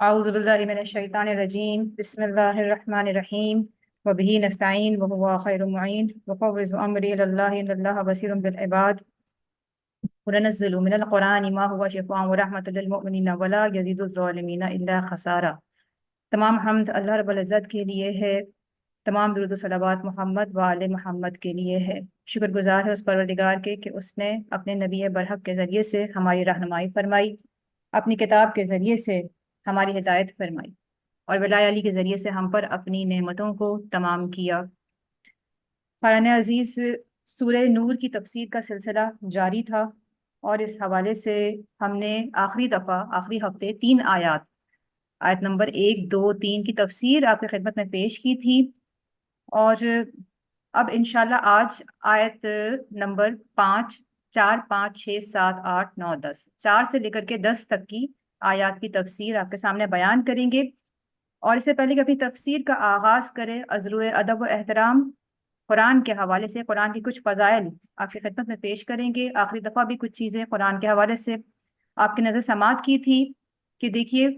أعوذ بالله من الشيطان الرجيم بسم الله الرحمن الرحيم وبه نستعين وهو خير معين وفوض أمري إلى الله إن الله بصير بالعباد وننزل من القرآن ما هو شفاء ورحمة للمؤمنين ولا يزيد الظالمين إلا خسارا۔ تمام حمد اللہ رب العزت کے لیے ہے، تمام درود و صلوات محمد و آل محمد کے لیے ہے۔ شکر گزار ہے اس پروردگار کے کہ اس نے اپنے نبی برحق کے ذریعے سے ہماری رہنمائی فرمائی، اپنی کتاب کے ذریعے سے ہماری ہدایت فرمائی، اور ولائے علی کے ذریعے سے ہم پر اپنی نعمتوں کو تمام کیا۔ قرآن عزیز سورہ نور کی تفسیر کا سلسلہ جاری تھا، اور اس حوالے سے ہم نے آخری ہفتے 3 آیت نمبر 1، 2، 3 کی تفسیر آپ کی خدمت میں پیش کی تھی، اور اب انشاءاللہ آج آیت نمبر 5، 4، 5، 6، 7، 8، 9، 10، 4 سے لے کر کے 10 تک کی آیات کی تفسیر آپ کے سامنے بیان کریں گے۔ اور اس سے پہلے کہ اپنی تفسیر کا آغاز کریں، عذر ادب و احترام قرآن کے حوالے سے قرآن کی کچھ فضائل آپ کی خدمت میں پیش کریں گے۔ آخری دفعہ بھی کچھ چیزیں قرآن کے حوالے سے آپ کی نظر سماعت کی تھی کہ دیکھیے،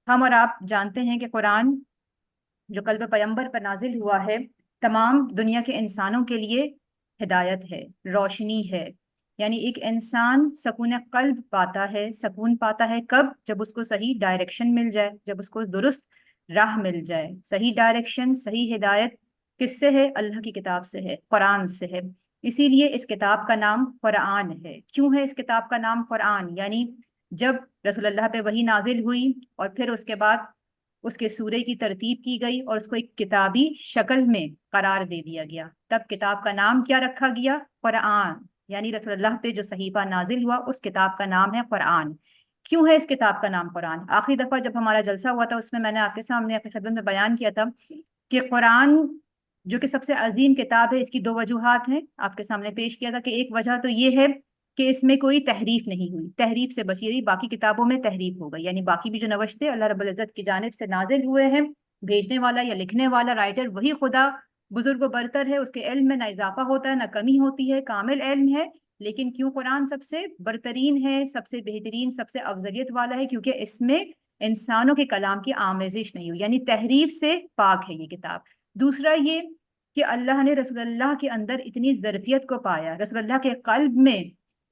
ہم اور آپ جانتے ہیں کہ قرآن جو قلب پیغمبر پر نازل ہوا ہے، تمام دنیا کے انسانوں کے لیے ہدایت ہے، روشنی ہے۔ یعنی ایک انسان سکون قلب پاتا ہے، سکون پاتا ہے کب؟ جب اس کو صحیح ڈائریکشن مل جائے، جب اس کو درست راہ مل جائے۔ صحیح ڈائریکشن، صحیح ہدایت کس سے ہے؟ اللہ کی کتاب سے ہے، قرآن سے ہے۔ اسی لیے اس کتاب کا نام قرآن ہے۔ کیوں ہے اس کتاب کا نام قرآن؟ یعنی جب رسول اللہ پہ وحی نازل ہوئی اور پھر اس کے بعد اس کے سورے کی ترتیب کی گئی اور اس کو ایک کتابی شکل میں قرار دے دیا گیا، تب کتاب کا نام کیا رکھا گیا؟ قرآن۔ یعنی رسول اللہ پہ جو صحیفہ نازل ہوا اس کتاب کا نام ہے قرآن۔ کیوں ہے اس کتاب کا نام قرآن؟ آخری دفعہ جب ہمارا جلسہ ہوا تھا اس میں میں نے آپ کے سامنے اپنی خدمت میں بیان کیا تھا کہ قرآن جو کہ سب سے عظیم کتاب ہے، اس کی 2 وجوہات ہیں، آپ کے سامنے پیش کیا تھا کہ ایک وجہ تو یہ ہے کہ اس میں کوئی تحریف نہیں ہوئی، تحریف سے بچی رہی۔ باقی کتابوں میں تحریف ہو گئی، یعنی باقی بھی جو نوشتے اللہ رب العزت کی جانب سے نازل ہوئے ہیں، بھیجنے والا یا لکھنے والا رائٹر وہی خدا بزرگ و برتر ہے، اس کے علم میں نہ اضافہ ہوتا ہے نہ کمی ہوتی ہے، کامل علم ہے۔ لیکن کیوں قرآن سب سے برترین ہے، سب سے بہترین، سب سے افضلیت والا ہے؟ کیونکہ اس میں انسانوں کے کلام کی آمیزش نہیں ہوئی، یعنی تحریف سے پاک ہے یہ کتاب۔ دوسرا یہ کہ اللہ نے رسول اللہ کے اندر اتنی ظرفیت کو پایا، رسول اللہ کے قلب میں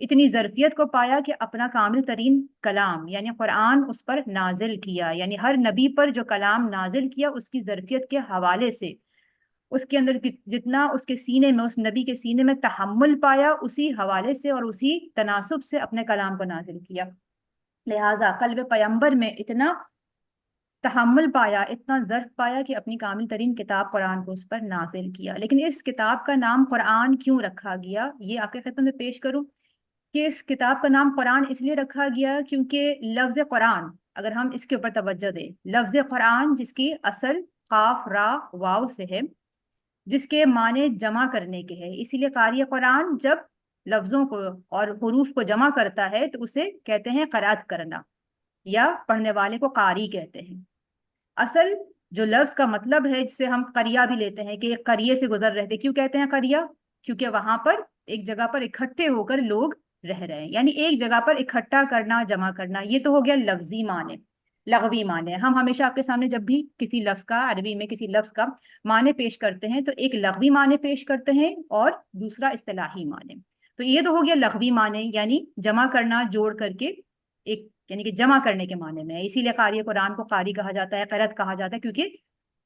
اتنی ظرفیت کو پایا کہ اپنا کامل ترین کلام یعنی قرآن اس پر نازل کیا۔ یعنی ہر نبی پر جو کلام نازل کیا اس کی ظرفیت کے حوالے سے، اس کے اندر جتنا اس کے سینے میں، اس نبی کے سینے میں تحمل پایا، اسی حوالے سے اور اسی تناسب سے اپنے کلام کو نازل کیا۔ لہٰذا قلب پیغمبر میں اتنا تحمل پایا، اتنا ظرف پایا کہ اپنی کامل ترین کتاب قرآن کو اس پر نازل کیا۔ لیکن اس کتاب کا نام قرآن کیوں رکھا گیا، یہ آپ کے خدمت میں پیش کروں کہ اس کتاب کا نام قرآن اس لیے رکھا گیا کیونکہ لفظ قرآن، اگر ہم اس کے اوپر توجہ دیں، لفظ قرآن جس کی اصل قاف را واو سے ہے، جس کے معنی جمع کرنے کے ہے، اسی لیے قاری قرآن جب لفظوں کو اور حروف کو جمع کرتا ہے تو اسے کہتے ہیں قرأت کرنا، یا پڑھنے والے کو قاری کہتے ہیں۔ اصل جو لفظ کا مطلب ہے، جسے ہم قریہ بھی لیتے ہیں کہ ایک قریے سے گزر رہے تھے، کیوں کہتے ہیں قریہ؟ کیونکہ وہاں پر ایک جگہ پر اکٹھے ہو کر لوگ رہ رہے ہیں، یعنی ایک جگہ پر اکٹھا کرنا، جمع کرنا۔ یہ تو ہو گیا لفظی معنی، لغوی معنی۔ ہم ہمیشہ آپ کے سامنے جب بھی کسی لفظ کا، عربی میں کسی لفظ کا معنی پیش کرتے ہیں تو ایک لغوی معنی پیش کرتے ہیں اور دوسرا اصطلاحی معنی۔ تو یہ تو ہو گیا لغوی معنی، یعنی جمع کرنا، جوڑ کر کے ایک، یعنی کہ جمع کرنے کے معنی میں ہے۔ اسی لیے قاری قرآن کو قاری کہا جاتا ہے، قرأت کہا جاتا ہے، کیونکہ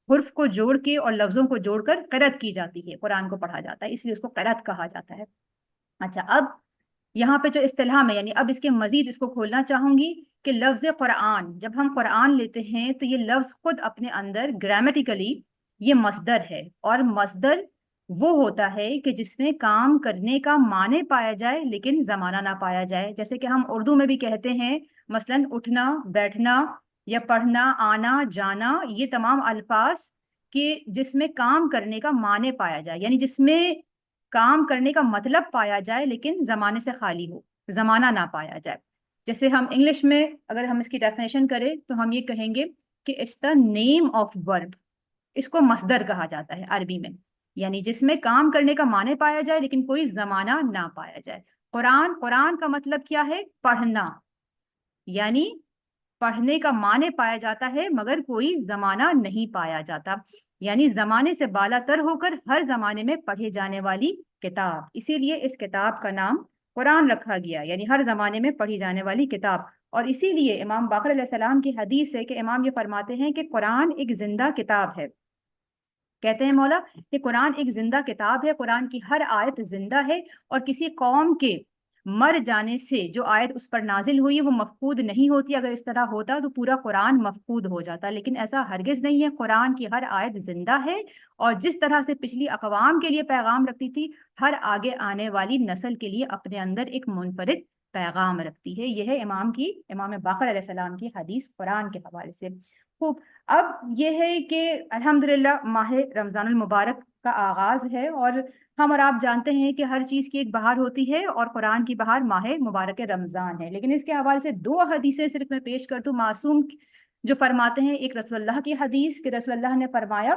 حرف کو جوڑ کے اور لفظوں کو جوڑ کر قرأت کی جاتی ہے، قرآن کو پڑھا جاتا ہے، اس لیے اس کو قرأت کہا جاتا ہے۔ اچھا، اب یہاں پہ جو اصطلاح میں، یعنی اب اس کے مزید اس کو کھولنا چاہوں گی کہ لفظ قرآن، جب ہم قرآن لیتے ہیں تو یہ لفظ خود اپنے اندر گرامیٹیکلی یہ مصدر ہے، اور مصدر وہ ہوتا ہے کہ جس میں کام کرنے کا معنی پایا جائے لیکن زمانہ نہ پایا جائے۔ جیسے کہ ہم اردو میں بھی کہتے ہیں مثلا اٹھنا، بیٹھنا یا پڑھنا، آنا، جانا، یہ تمام الفاظ کہ جس میں کام کرنے کا معنی پایا جائے، یعنی جس میں کام کرنے کا مطلب پایا جائے لیکن زمانے سے خالی ہو، زمانہ نہ پایا جائے۔ جیسے ہم انگلش میں اگر ہم اس کی ڈیفینیشن کریں تو ہم یہ کہیں گے کہ it's the name of verb, اس کو مصدر کہا جاتا ہے عربی میں، یعنی جس میں کام کرنے کا معنی پایا جائے لیکن کوئی زمانہ نہ پایا جائے۔ قرآن کا مطلب کیا ہے؟ پڑھنا، یعنی پڑھنے کا معنی پایا جاتا ہے مگر کوئی زمانہ نہیں پایا جاتا، یعنی زمانے سے بالا تر ہو کر ہر زمانے میں پڑھی جانے والی کتاب، اسی لیے اس کتاب کا نام قرآن رکھا گیا، یعنی ہر زمانے میں پڑھی جانے والی کتاب۔ اور اسی لیے امام باقر علیہ السلام کی حدیث ہے کہ امام یہ فرماتے ہیں کہ قرآن ایک زندہ کتاب ہے، کہتے ہیں مولا کہ قرآن ایک زندہ کتاب ہے، قرآن کی ہر آیت زندہ ہے، اور کسی قوم کے مر جانے سے جو آیت اس پر نازل ہوئی وہ مفقود نہیں ہوتی، اگر اس طرح ہوتا تو پورا قرآن مفقود ہو جاتا، لیکن ایسا ہرگز نہیں ہے، قرآن کی ہر آیت زندہ ہے، اور جس طرح سے پچھلی اقوام کے لیے پیغام رکھتی تھی، ہر آگے آنے والی نسل کے لیے اپنے اندر ایک منفرد پیغام رکھتی ہے۔ یہ ہے امام باقر علیہ السلام کی حدیث قرآن کے حوالے سے۔ خوب، اب یہ ہے کہ الحمدللہ ماہ رمضان المبارک کا آغاز ہے، اور ہم اور آپ جانتے ہیں کہ ہر چیز کی ایک بہار ہوتی ہے، اور قرآن کی بہار ماہ مبارک رمضان ہے، لیکن اس کے حوالے سے دو حدیثیں صرف میں پیش کر دوں معصوم جو فرماتے ہیں۔ ایک رسول اللہ کی حدیث کہ رسول اللہ نے فرمایا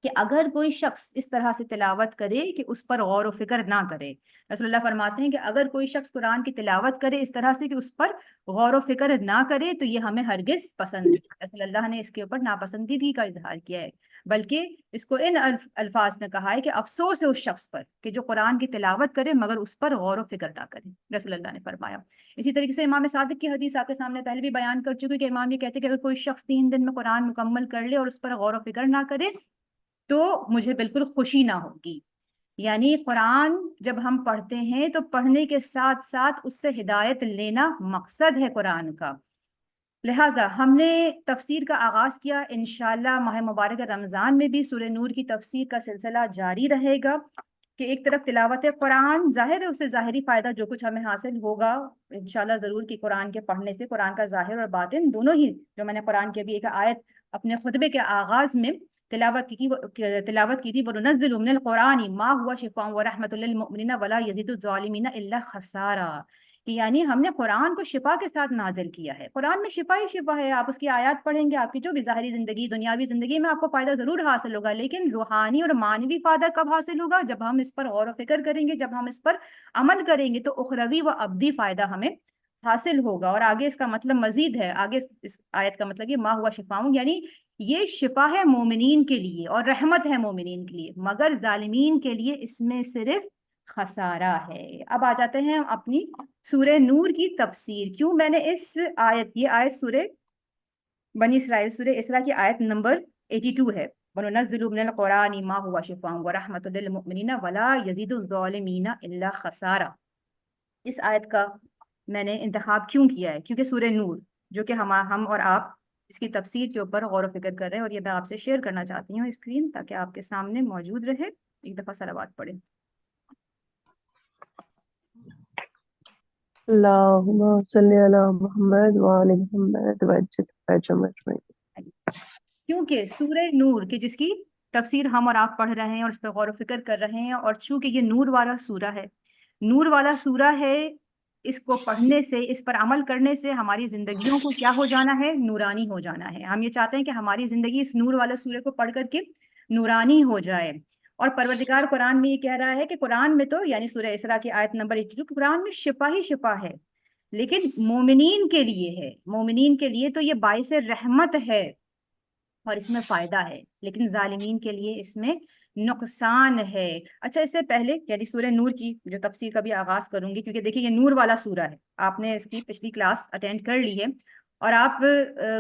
کہ اگر کوئی شخص اس طرح سے تلاوت کرے کہ اس پر غور و فکر نہ کرے، رسول اللہ فرماتے ہیں کہ اگر کوئی شخص قرآن کی تلاوت کرے اس طرح سے کہ اس پر غور و فکر نہ کرے تو یہ ہمیں ہرگز پسند نہیں۔ رسول اللہ نے اس کے اوپر ناپسندیدگی کا اظہار کیا ہے، بلکہ اس کو ان الفاظ میں کہا ہے کہ افسوس ہے اس شخص پر کہ جو قرآن کی تلاوت کرے مگر اس پر غور و فکر نہ کرے، رسول اللہ نے فرمایا۔ اسی طریقے سے امام صادق کی حدیث آپ کے سامنے پہلے بھی بیان کر چکی کہ امام یہ کہتے ہیں کہ اگر کوئی شخص 3 دن میں قرآن مکمل کر لے اور اس پر غور و فکر نہ کرے تو مجھے بالکل خوشی نہ ہوگی۔ یعنی قرآن جب ہم پڑھتے ہیں تو پڑھنے کے ساتھ ساتھ اس سے ہدایت لینا مقصد ہے قرآن کا، لہٰذا ہم نے تفسیر کا آغاز کیا، انشاءاللہ ماہ مبارک رمضان میں بھی سورہ نور کی تفسیر کا سلسلہ جاری رہے گا، کہ ایک طرف تلاوت قرآن، ظاہر ہے اسے ظاہری فائدہ جو کچھ ہمیں حاصل ہوگا انشاءاللہ ضرور، کہ قرآن کے پڑھنے سے قرآن کا ظاہر اور باطن دونوں ہی، جو میں نے قرآن کی ابھی ایک آیت اپنے خطبے کے آغاز میں تلاوت کی تھی، وَنُنَزِّلُ مِنَ الْقُرْآنِ مَا هُوَ شِفَاءٌ وَرَحْمَةٌ لِّلْمُؤْمِنِينَ وَلَا يَزِيدُ الظَّالِمِينَ إِلَّا خَسَارًا، کہ یعنی ہم نے قرآن کو شفا کے ساتھ نازل کیا ہے، قرآن میں شفا ہی شفا ہے، آپ اس کی آیات پڑھیں گے آپ کی جو بھی ظاہری زندگی دنیاوی زندگی میں آپ کو فائدہ ضرور حاصل ہوگا، لیکن روحانی اور معنوی فائدہ کب حاصل ہوگا؟ جب ہم اس پر غور و فکر کریں گے، جب ہم اس پر عمل کریں گے تو اخروی و ابدی فائدہ ہمیں حاصل ہوگا۔ اور آگے اس کا مطلب مزید ہے، آگے اس آیت کا مطلب یہ ما ہوا شفاؤں، یعنی یہ شفا ہے مومنین کے لیے اور رحمت ہے مومنین کے لیے، مگر ظالمین کے لیے اس میں صرف خسارہ ہے۔ اب آ جاتے ہیں اپنی سورہ نور کی تفسیر۔ کیوں میں نے یہ آیت سورہ بنی اسرائیل سورہ اسراء کی آیت نمبر 82 ہے، وَنُنَزِّلُ مِنَ الْقُرْآنِ مَا هُوَ شِفَاءٌ وَرَحْمَةٌ لِّلْمُؤْمِنِينَ وَلَا يَزِيدُ الظَّالِمِينَ إِلَّا خَسَارًا۔ اس آیت کا میں نے انتخاب کیوں کیا ہے؟ کیونکہ سورہ نور جو کہ ہم اور آپ اس کی تفسیر کے اوپر غور و فکر کر رہے ہیں، اور یہ میں آپ سے شیئر کرنا چاہتی ہوں اسکرین، تاکہ آپ کے سامنے موجود رہے۔ ایک دفعہ صلوات پڑھیں۔ اللہم صلی علی محمد وآل محمد وعجل۔ کیونکہ سورہ نور کی جس کی تفسیر ہم اور آپ پڑھ رہے ہیں اور اس پہ غور و فکر کر رہے ہیں، اور چونکہ یہ نور والا سورہ ہے، نور والا سورہ ہے، اس کو پڑھنے سے، اس پر عمل کرنے سے ہماری زندگیوں کو کیا ہو جانا ہے؟ نورانی ہو جانا ہے۔ ہم یہ چاہتے ہیں کہ ہماری زندگی اس نور والا سورہ کو پڑھ کر کے نورانی ہو جائے، اور پروردگار قرآن میں یہ کہہ رہا ہے کہ قرآن میں تو یعنی سورہ اسراء کی آیت نمبر 82، قرآن میں شفا ہی شفا ہے، لیکن مومنین کے لیے ہے، مومنین کے لیے تو یہ باعث رحمت ہے اور اس میں فائدہ ہے، لیکن ظالمین کے لیے اس میں نقصان ہے۔ اچھا، اس سے پہلے یعنی سورہ نور کی جو تفسیر کا بھی آغاز کروں گی، کیونکہ دیکھیں یہ نور والا سورہ ہے، آپ نے اس کی پچھلی کلاس اٹینڈ کر لی ہے، اور آپ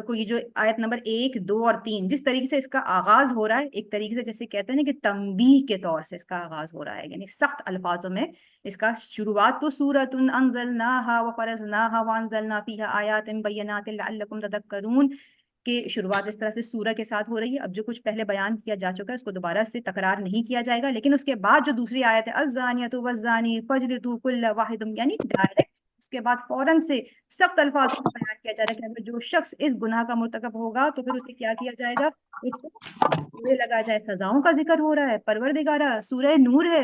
کو یہ جو آیت نمبر 1، 2 اور 3 جس طریقے سے اس کا آغاز ہو رہا ہے، ایک طریقے سے جیسے کہتے ہیں نا کہ تنبیہ کے طور سے اس کا آغاز ہو رہا ہے، یعنی سخت الفاظوں میں اس کا شروعات تو سورۃ انزلناها وفرضناها وانزلنا فیہا آیات بینات لعلکم تذکرون کہ شروعات اس طرح سے سورہ کے ساتھ ہو رہی ہے۔ اب جو کچھ پہلے بیان کیا جا چکا ہے اس کو دوبارہ سے تکرار نہیں کیا جائے گا، لیکن اس کے بعد جو دوسری آیت ہے الزانیۃ والزانی فاجلدوا کل واحد، یعنی ڈائریکٹ اس کے بعد فوراً سے سخت الفاظ میں بیان کیا جا رہا ہے کہ اگر جو شخص اس گناہ کا مرتکب ہوگا تو پھر اسے کیا کیا جائے گا؟ اس کو برے لگا جائے، سزاؤں کا ذکر ہو رہا ہے۔ پروردگارہ، سورہ نور ہے،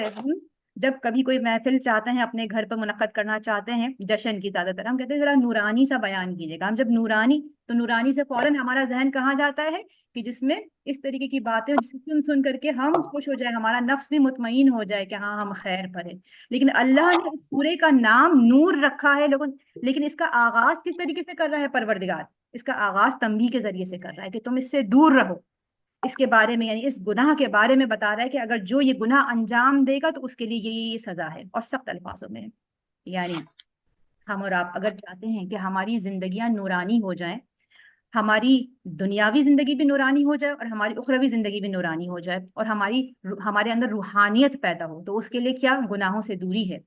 جب کبھی کوئی محفل چاہتے ہیں اپنے گھر پر منعقد کرنا چاہتے ہیں جشن کی، زیادہ تر ہم کہتے ہیں ذرا نورانی سا بیان کیجیے گا. ہم جب نورانی، تو نورانی سے فوراً ہمارا ذہن کہاں جاتا ہے کہ جس میں اس طریقے کی باتیں جس سن کر کے ہم خوش ہو جائیں، ہمارا نفس بھی مطمئن ہو جائے کہ ہاں ہم خیر پر ہیں. لیکن اللہ نے اس سورے کا نام نور رکھا ہے لیکن اس کا آغاز کس طریقے سے کر رہا ہے پروردگار؟ اس کا آغاز تنبیہ کے ذریعے سے کر رہا ہے کہ تم اس سے دور رہو. اس کے بارے میں یعنی اس گناہ کے بارے میں بتا رہا ہے کہ اگر جو یہ گناہ انجام دے گا تو اس کے لیے یہ سزا ہے، اور سخت الفاظوں میں ہے. یعنی ہم اور آپ اگر چاہتے ہیں کہ ہماری زندگیاں نورانی ہو جائیں، ہماری دنیاوی زندگی بھی نورانی ہو جائے اور ہماری اخروی زندگی بھی نورانی ہو جائے، اور ہمارے اندر روحانیت پیدا ہو، تو اس کے لیے کیا؟ گناہوں سے دوری ہے.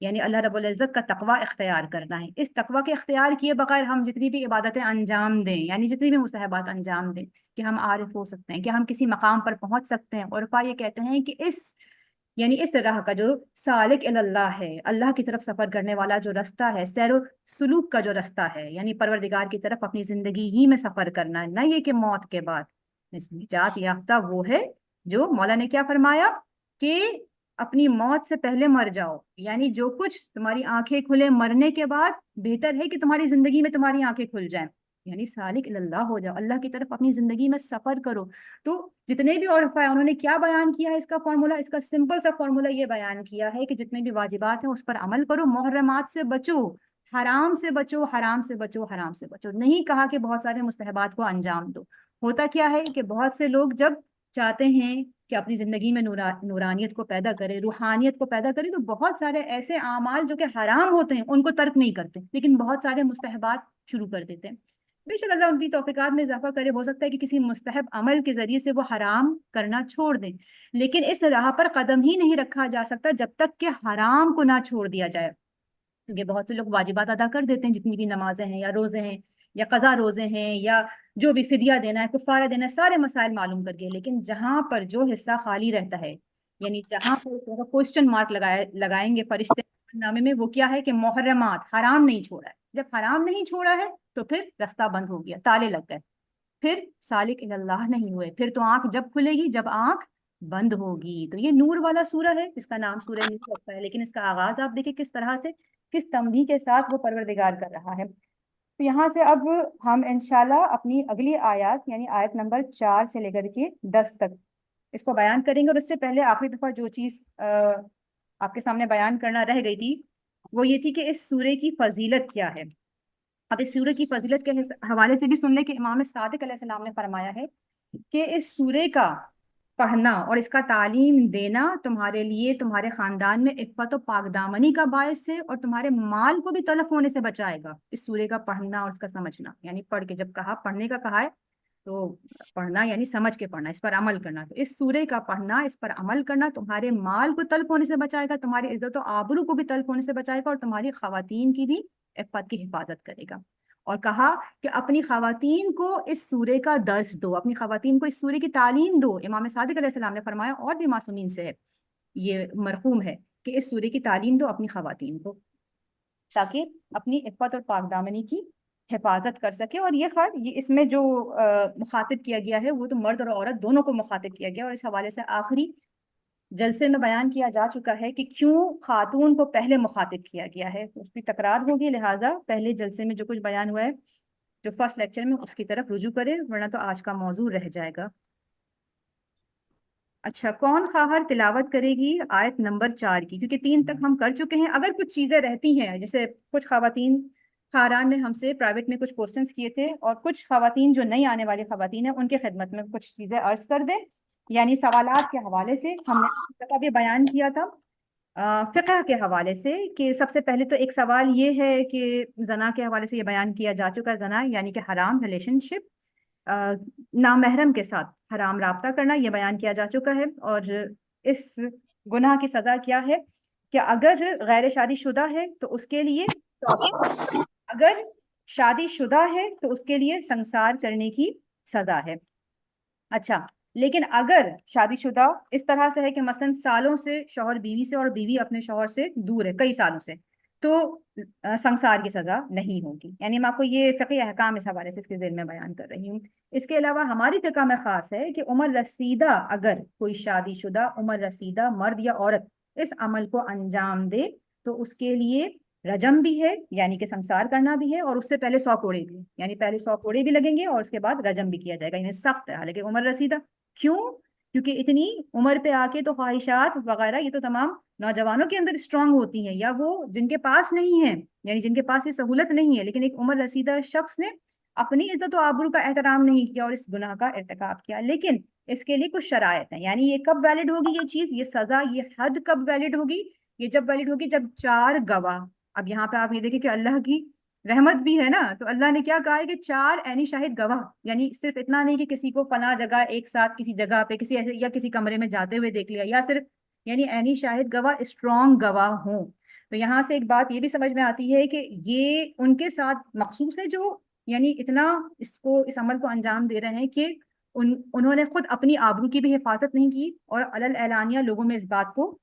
یعنی اللہ رب العزت کا تقوی اختیار کرنا ہے. اس تقوی کے اختیار کیے بغیر ہم جتنی بھی عبادتیں انجام دیں، یعنی جتنی بھی مستحبات انجام دیں، کہ ہم عارف ہو سکتے ہیں، کہ ہم کسی مقام پر پہنچ سکتے ہیں. اور یہ کہتے ہیں کہ اس راہ کا جو سالک اللہ ہے، اللہ کی طرف سفر کرنے والا جو رستہ ہے، سیر و سلوک کا جو رستہ ہے، یعنی پروردگار کی طرف اپنی زندگی ہی میں سفر کرنا ہے، نہ یہ کہ موت کے بعد. نجات یافتہ وہ ہے جو مولا نے کیا فرمایا کہ اپنی موت سے پہلے مر جاؤ. یعنی جو کچھ تمہاری آنکھیں کھلے مرنے کے بعد بہتر ہے کہ تمہاری زندگی میں تمہاری آنکھیں کھل جائیں. یعنی سالک اللہ ہو جاؤ، اللہ کی طرف اپنی زندگی میں سفر کرو. تو جتنے بھی علماء انہوں نے کیا بیان کیا ہے اس کا فارمولا، اس کا سمپل سا فارمولا یہ بیان کیا ہے کہ جتنے بھی واجبات ہیں اس پر عمل کرو، محرمات سے بچو، حرام سے بچو، حرام سے بچو، حرام سے بچو. نہیں کہا کہ بہت سارے مستحبات کو انجام دو. ہوتا کیا ہے کہ بہت سے لوگ جب چاہتے ہیں کہ اپنی زندگی میں نورانیت کو پیدا کرے، روحانیت کو پیدا کرے، تو بہت سارے ایسے اعمال جو کہ حرام ہوتے ہیں ان کو ترک نہیں کرتے، لیکن بہت سارے مستحبات شروع کر دیتے ہیں. بے شک اللہ ان کی توفیقات میں اضافہ کرے. ہو سکتا ہے کہ کسی مستحب عمل کے ذریعے سے وہ حرام کرنا چھوڑ دیں، لیکن اس راہ پر قدم ہی نہیں رکھا جا سکتا جب تک کہ حرام کو نہ چھوڑ دیا جائے. کیونکہ بہت سے لوگ واجبات ادا کر دیتے ہیں، جتنی بھی نمازیں ہیں یا روزے ہیں یا قضا روزے ہیں یا جو بھی فدیہ دینا ہے، کفارہ دینا ہے، سارے مسائل معلوم کر کے، لیکن جہاں پر جو حصہ خالی رہتا ہے، یعنی جہاں پر کوشچن مارک لگائیں گے فرشتے نامے میں، وہ کیا ہے کہ محرمات، حرام نہیں چھوڑا ہے. جب حرام نہیں چھوڑا ہے تو پھر رستہ بند ہو گیا، تالے لگ گئے، پھر سالک اللہ نہیں ہوئے. پھر تو آنکھ جب کھلے گی جب آنکھ بند ہوگی. تو یہ نور والا سورہ ہے، اس کا نام سورہ نور رکھا ہے، لیکن اس کا آغاز آپ دیکھیں کس طرح سے، کس تنبیہ کے ساتھ وہ پروردگار کر رہا ہے. تو یہاں سے اب ہم انشاءاللہ اپنی اگلی آیات یعنی آیت نمبر 4 سے لے کر کے 10 تک اس کو بیان کریں گے. اور اس سے پہلے آخری دفعہ جو چیز آپ کے سامنے بیان کرنا رہ گئی تھی وہ یہ تھی کہ اس سورے کی فضیلت کیا ہے. اب اس سورے کی فضیلت کے حوالے سے بھی سن لیں کہ امام صادق علیہ السلام نے فرمایا ہے کہ اس سورے کا پڑھنا اور اس کا تعلیم دینا تمہارے لیے تمہارے خاندان میں عفت و پاک دامنی کا باعث ہے، اور تمہارے مال کو بھی تلف ہونے سے بچائے گا. اس سورے کا پڑھنا اور اس کا سمجھنا، یعنی پڑھ کے، جب کہا پڑھنے کا کہا ہے تو پڑھنا یعنی سمجھ کے پڑھنا، اس پر عمل کرنا. تو اس سورے کا پڑھنا، اس پر عمل کرنا تمہارے مال کو تلف ہونے سے بچائے گا، تمہاری عزت و آبرو کو بھی تلف ہونے سے بچائے گا، اور تمہاری خواتین کی بھی عفت کی حفاظت کرے گا. اور کہا کہ اپنی خواتین کو اس سورے کا درس دو، اپنی خواتین کو اس سورے کی تعلیم دو. امام صادق علیہ السلام نے فرمایا، اور بھی معصومین سے ہے یہ مرقوم ہے، کہ اس سورے کی تعلیم دو اپنی خواتین کو، تاکہ اپنی عفت اور پاک دامنی کی حفاظت کر سکے. اور یہ اس میں جو مخاطب کیا گیا ہے وہ تو مرد اور عورت دونوں کو مخاطب کیا گیا. اور اس حوالے سے آخری جلسے میں بیان کیا جا چکا ہے کہ کیوں خاتون کو پہلے مخاطب کیا گیا ہے. اس کی تکرار ہوگی، لہٰذا پہلے جلسے میں جو کچھ بیان ہوا ہے جو فرسٹ لیکچر میں، اس کی طرف رجوع کرے، ورنہ تو آج کا موضوع رہ جائے گا. اچھا، کون خواہر تلاوت کرے گی آیت نمبر 4 کی، کیونکہ 3 تک ہم کر چکے ہیں. اگر کچھ چیزیں رہتی ہیں، جیسے کچھ خواتین خاران نے ہم سے پرائیویٹ میں کچھ کوشچنس کیے تھے، اور کچھ خواتین جو نئی آنے والی خواتین ہیں ان کے خدمت میں کچھ چیزیں عرض کر دیں. یعنی سوالات کے حوالے سے ہم نے بھی بیان کیا تھا فقہ کے حوالے سے، کہ سب سے پہلے تو ایک سوال یہ ہے کہ زنا کے حوالے سے یہ بیان کیا جا چکا ہے. زنا یعنی کہ حرام ریلیشن شپ، نامحرم کے ساتھ حرام رابطہ کرنا، یہ بیان کیا جا چکا ہے. اور اس گناہ کی سزا کیا ہے کہ اگر غیر شادی شدہ ہے تو اس کے لیے اگر شادی شدہ ہے تو اس کے لیے سنسار کرنے کی سزا ہے. اچھا، لیکن اگر شادی شدہ اس طرح سے ہے کہ مثلا سالوں سے شوہر بیوی سے اور بیوی اپنے شوہر سے دور ہے کئی سالوں سے، تو سنسار کی سزا نہیں ہوگی. یعنی میں آپ کو یہ فقہی احکام اس حوالے سے اس کے ذیل میں بیان کر رہی ہوں. اس کے علاوہ ہماری فقہ میں خاص ہے کہ عمر رسیدہ، اگر کوئی شادی شدہ عمر رسیدہ مرد یا عورت اس عمل کو انجام دے تو اس کے لیے رجم بھی ہے یعنی کہ سنسار کرنا بھی ہے، اور اس سے پہلے 100 کوڑے بھی ہیں، یعنی پہلے 100 کوڑے بھی لگیں گے اور اس کے بعد رجم بھی کیا جائے گا، یعنی سخت ہے حالانکہ عمر رسیدہ۔ کیوں؟ کیونکہ اتنی عمر پہ آ کے تو خواہشات وغیرہ یہ تو تمام نوجوانوں کے اندر اسٹرانگ ہوتی ہیں، یا وہ جن کے پاس نہیں ہے، یعنی جن کے پاس یہ سہولت نہیں ہے، لیکن ایک عمر رسیدہ شخص نے اپنی عزت و آبرو کا احترام نہیں کیا اور اس گناہ کا ارتکاب کیا۔ لیکن اس کے لیے کچھ شرائط ہیں، یعنی یہ کب ویلڈ ہوگی یہ چیز، یہ سزا، یہ حد کب ویلڈ ہوگی؟ یہ جب ویلڈ ہوگی جب 4 گواہ، اب یہاں پہ آپ یہ دیکھیں کہ اللہ کی رحمت بھی ہے نا، تو اللہ نے کیا کہا ہے کہ 4 عینی شاہد گواہ، یعنی صرف اتنا نہیں کہ کسی کو فلاں جگہ ایک ساتھ کسی جگہ پہ کسی ایسے یا کسی کمرے میں جاتے ہوئے دیکھ لیا، یا صرف یعنی عینی شاہد گواہ اسٹرانگ گواہ ہوں۔ تو یہاں سے ایک بات یہ بھی سمجھ میں آتی ہے کہ یہ ان کے ساتھ مخصوص ہے جو یعنی اتنا اس عمل کو انجام دے رہے ہیں کہ انہوں نے خود اپنی آبرو کی بھی حفاظت نہیں کی، اور علل اعلانیہ لوگوں میں اس بات کو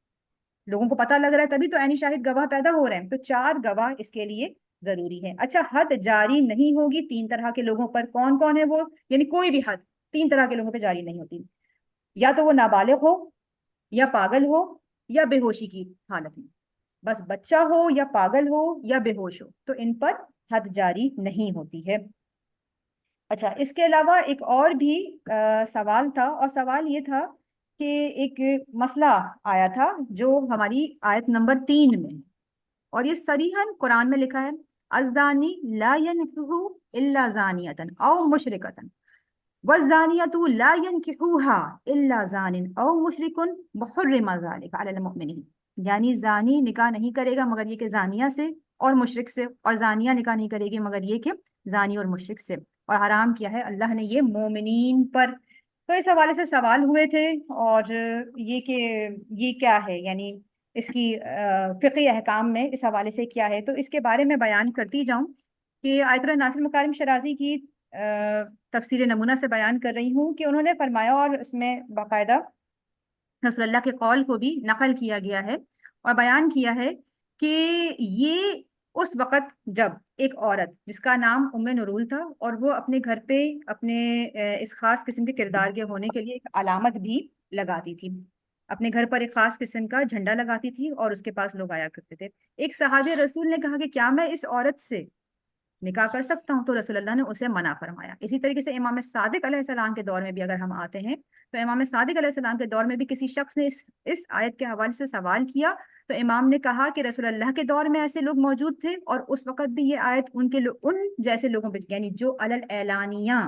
لوگوں کو پتہ لگ رہا ہے، تبھی تو عینی شاہد گواہ پیدا ہو رہے ہیں، تو 4 گواہ اس کے لیے ضروری ہے۔ اچھا، حد جاری نہیں ہوگی 3 طرح کے لوگوں پر، کون کون ہے وہ؟ یعنی کوئی بھی حد 3 طرح کے لوگوں پہ جاری نہیں ہوتی، یا تو وہ نابالغ ہو، یا پاگل ہو، یا بے ہوشی کی حالت میں، بس بچہ ہو یا پاگل ہو یا بے ہوش ہو تو ان پر حد جاری نہیں ہوتی ہے۔ اچھا، اس کے علاوہ ایک اور بھی سوال تھا، اور سوال یہ تھا کہ ایک مسئلہ آیا تھا جو ہماری آیت نمبر 3 میں، اور یہ صریحاً قرآن میں لکھا ہے، الزانی لا ينكح الا زانیۃ او مشرکۃ والزانیۃ لا ينكحوها الا زان او مشرک وحرم ذلك علی المؤمنین، یعنی زانی نکاح نہیں کرے گا مگر یہ کہ زانیہ سے اور مشرک سے، اور زانیہ نکاح نہیں کرے گی مگر یہ کہ زانی اور مشرک سے، اور حرام کیا ہے اللہ نے یہ مومنین پر۔ تو اس حوالے سے سوال ہوئے تھے، اور یہ کہ یہ کیا ہے، یعنی اس کی فقہی احکام میں اس حوالے سے کیا ہے، تو اس کے بارے میں بیان کرتی جاؤں کہ آیت اللہ ناصر مکارم شرازی کی تفسیر نمونہ سے بیان کر رہی ہوں کہ انہوں نے فرمایا، اور اس میں باقاعدہ رسول اللہ کے قول کو بھی نقل کیا گیا ہے اور بیان کیا ہے کہ یہ اس وقت جب ایک عورت جس کا نام ام نرول تھا، اور وہ اپنے گھر پہ اپنے اس خاص قسم کے کردار کے ہونے کے لیے ایک علامت بھی لگاتی تھی، اپنے گھر پر ایک خاص قسم کا جھنڈا لگاتی تھی اور اس کے پاس لوگ آیا کرتے تھے۔ ایک صحابی رسول نے کہا کہ کیا میں اس عورت سے نکاح کر سکتا ہوں؟ تو رسول اللہ نے اسے منع فرمایا۔ اسی طریقے سے امام صادق علیہ السلام کے دور میں بھی اگر ہم آتے ہیں تو امام صادق علیہ السلام کے دور میں بھی کسی شخص نے اس آیت کے حوالے سے سوال کیا، تو امام نے کہا کہ رسول اللہ کے دور میں ایسے لوگ موجود تھے، اور اس وقت بھی یہ آیت ان جیسے لوگوں پہ، یعنی جو علل اعلانیہ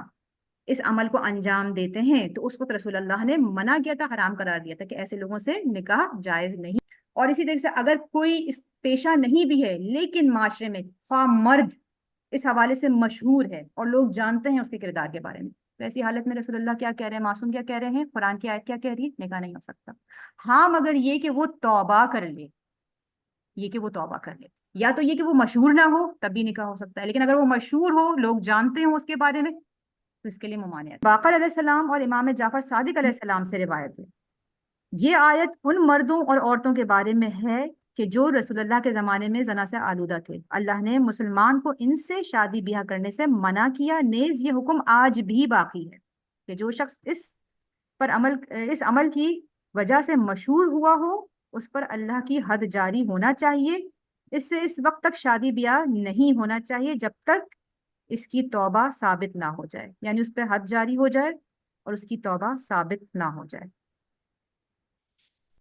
اس عمل کو انجام دیتے ہیں، تو اس وقت رسول اللہ نے منع کیا تھا، حرام قرار دیا تھا کہ ایسے لوگوں سے نکاح جائز نہیں۔ اور اسی طریقے سے اگر کوئی اس پیشہ نہیں بھی ہے لیکن معاشرے میں خواہ مرد اس حوالے سے مشہور ہے اور لوگ جانتے ہیں اس کے کردار کے بارے میں، تو ایسی حالت میں رسول اللہ کیا کہہ رہے ہیں، معصوم کیا کہہ رہے ہیں، قرآن کی آیت کیا کہہ رہی ہے، نکاح نہیں ہو سکتا۔ ہاں مگر یہ کہ وہ توبہ کر لے، یہ کہ وہ توبہ کر لے، یا تو یہ کہ وہ مشہور نہ ہو تب بھی نکاح ہو سکتا ہے، لیکن اگر وہ مشہور ہو، لوگ جانتے ہوں اس کے بارے میں، تو اس کے لیے ممانعت۔ باقر علیہ السلام اور امام جعفر صادق علیہ السلام سے روایت ہے، یہ آیت ان مردوں اور عورتوں کے بارے میں ہے کہ جو رسول اللہ کے زمانے میں زنا سے آلودہ تھے، اللہ نے مسلمان کو ان سے شادی بیاہ کرنے سے منع کیا، نیز یہ حکم آج بھی باقی ہے کہ جو شخص اس عمل کی وجہ سے مشہور ہوا ہو اس پر اللہ کی حد جاری ہونا چاہیے، اس سے اس وقت تک شادی بیاہ نہیں ہونا چاہیے جب تک اس کی توبہ ثابت نہ ہو جائے، یعنی اس پہ حد جاری ہو جائے اور اس کی توبہ ثابت نہ ہو جائے۔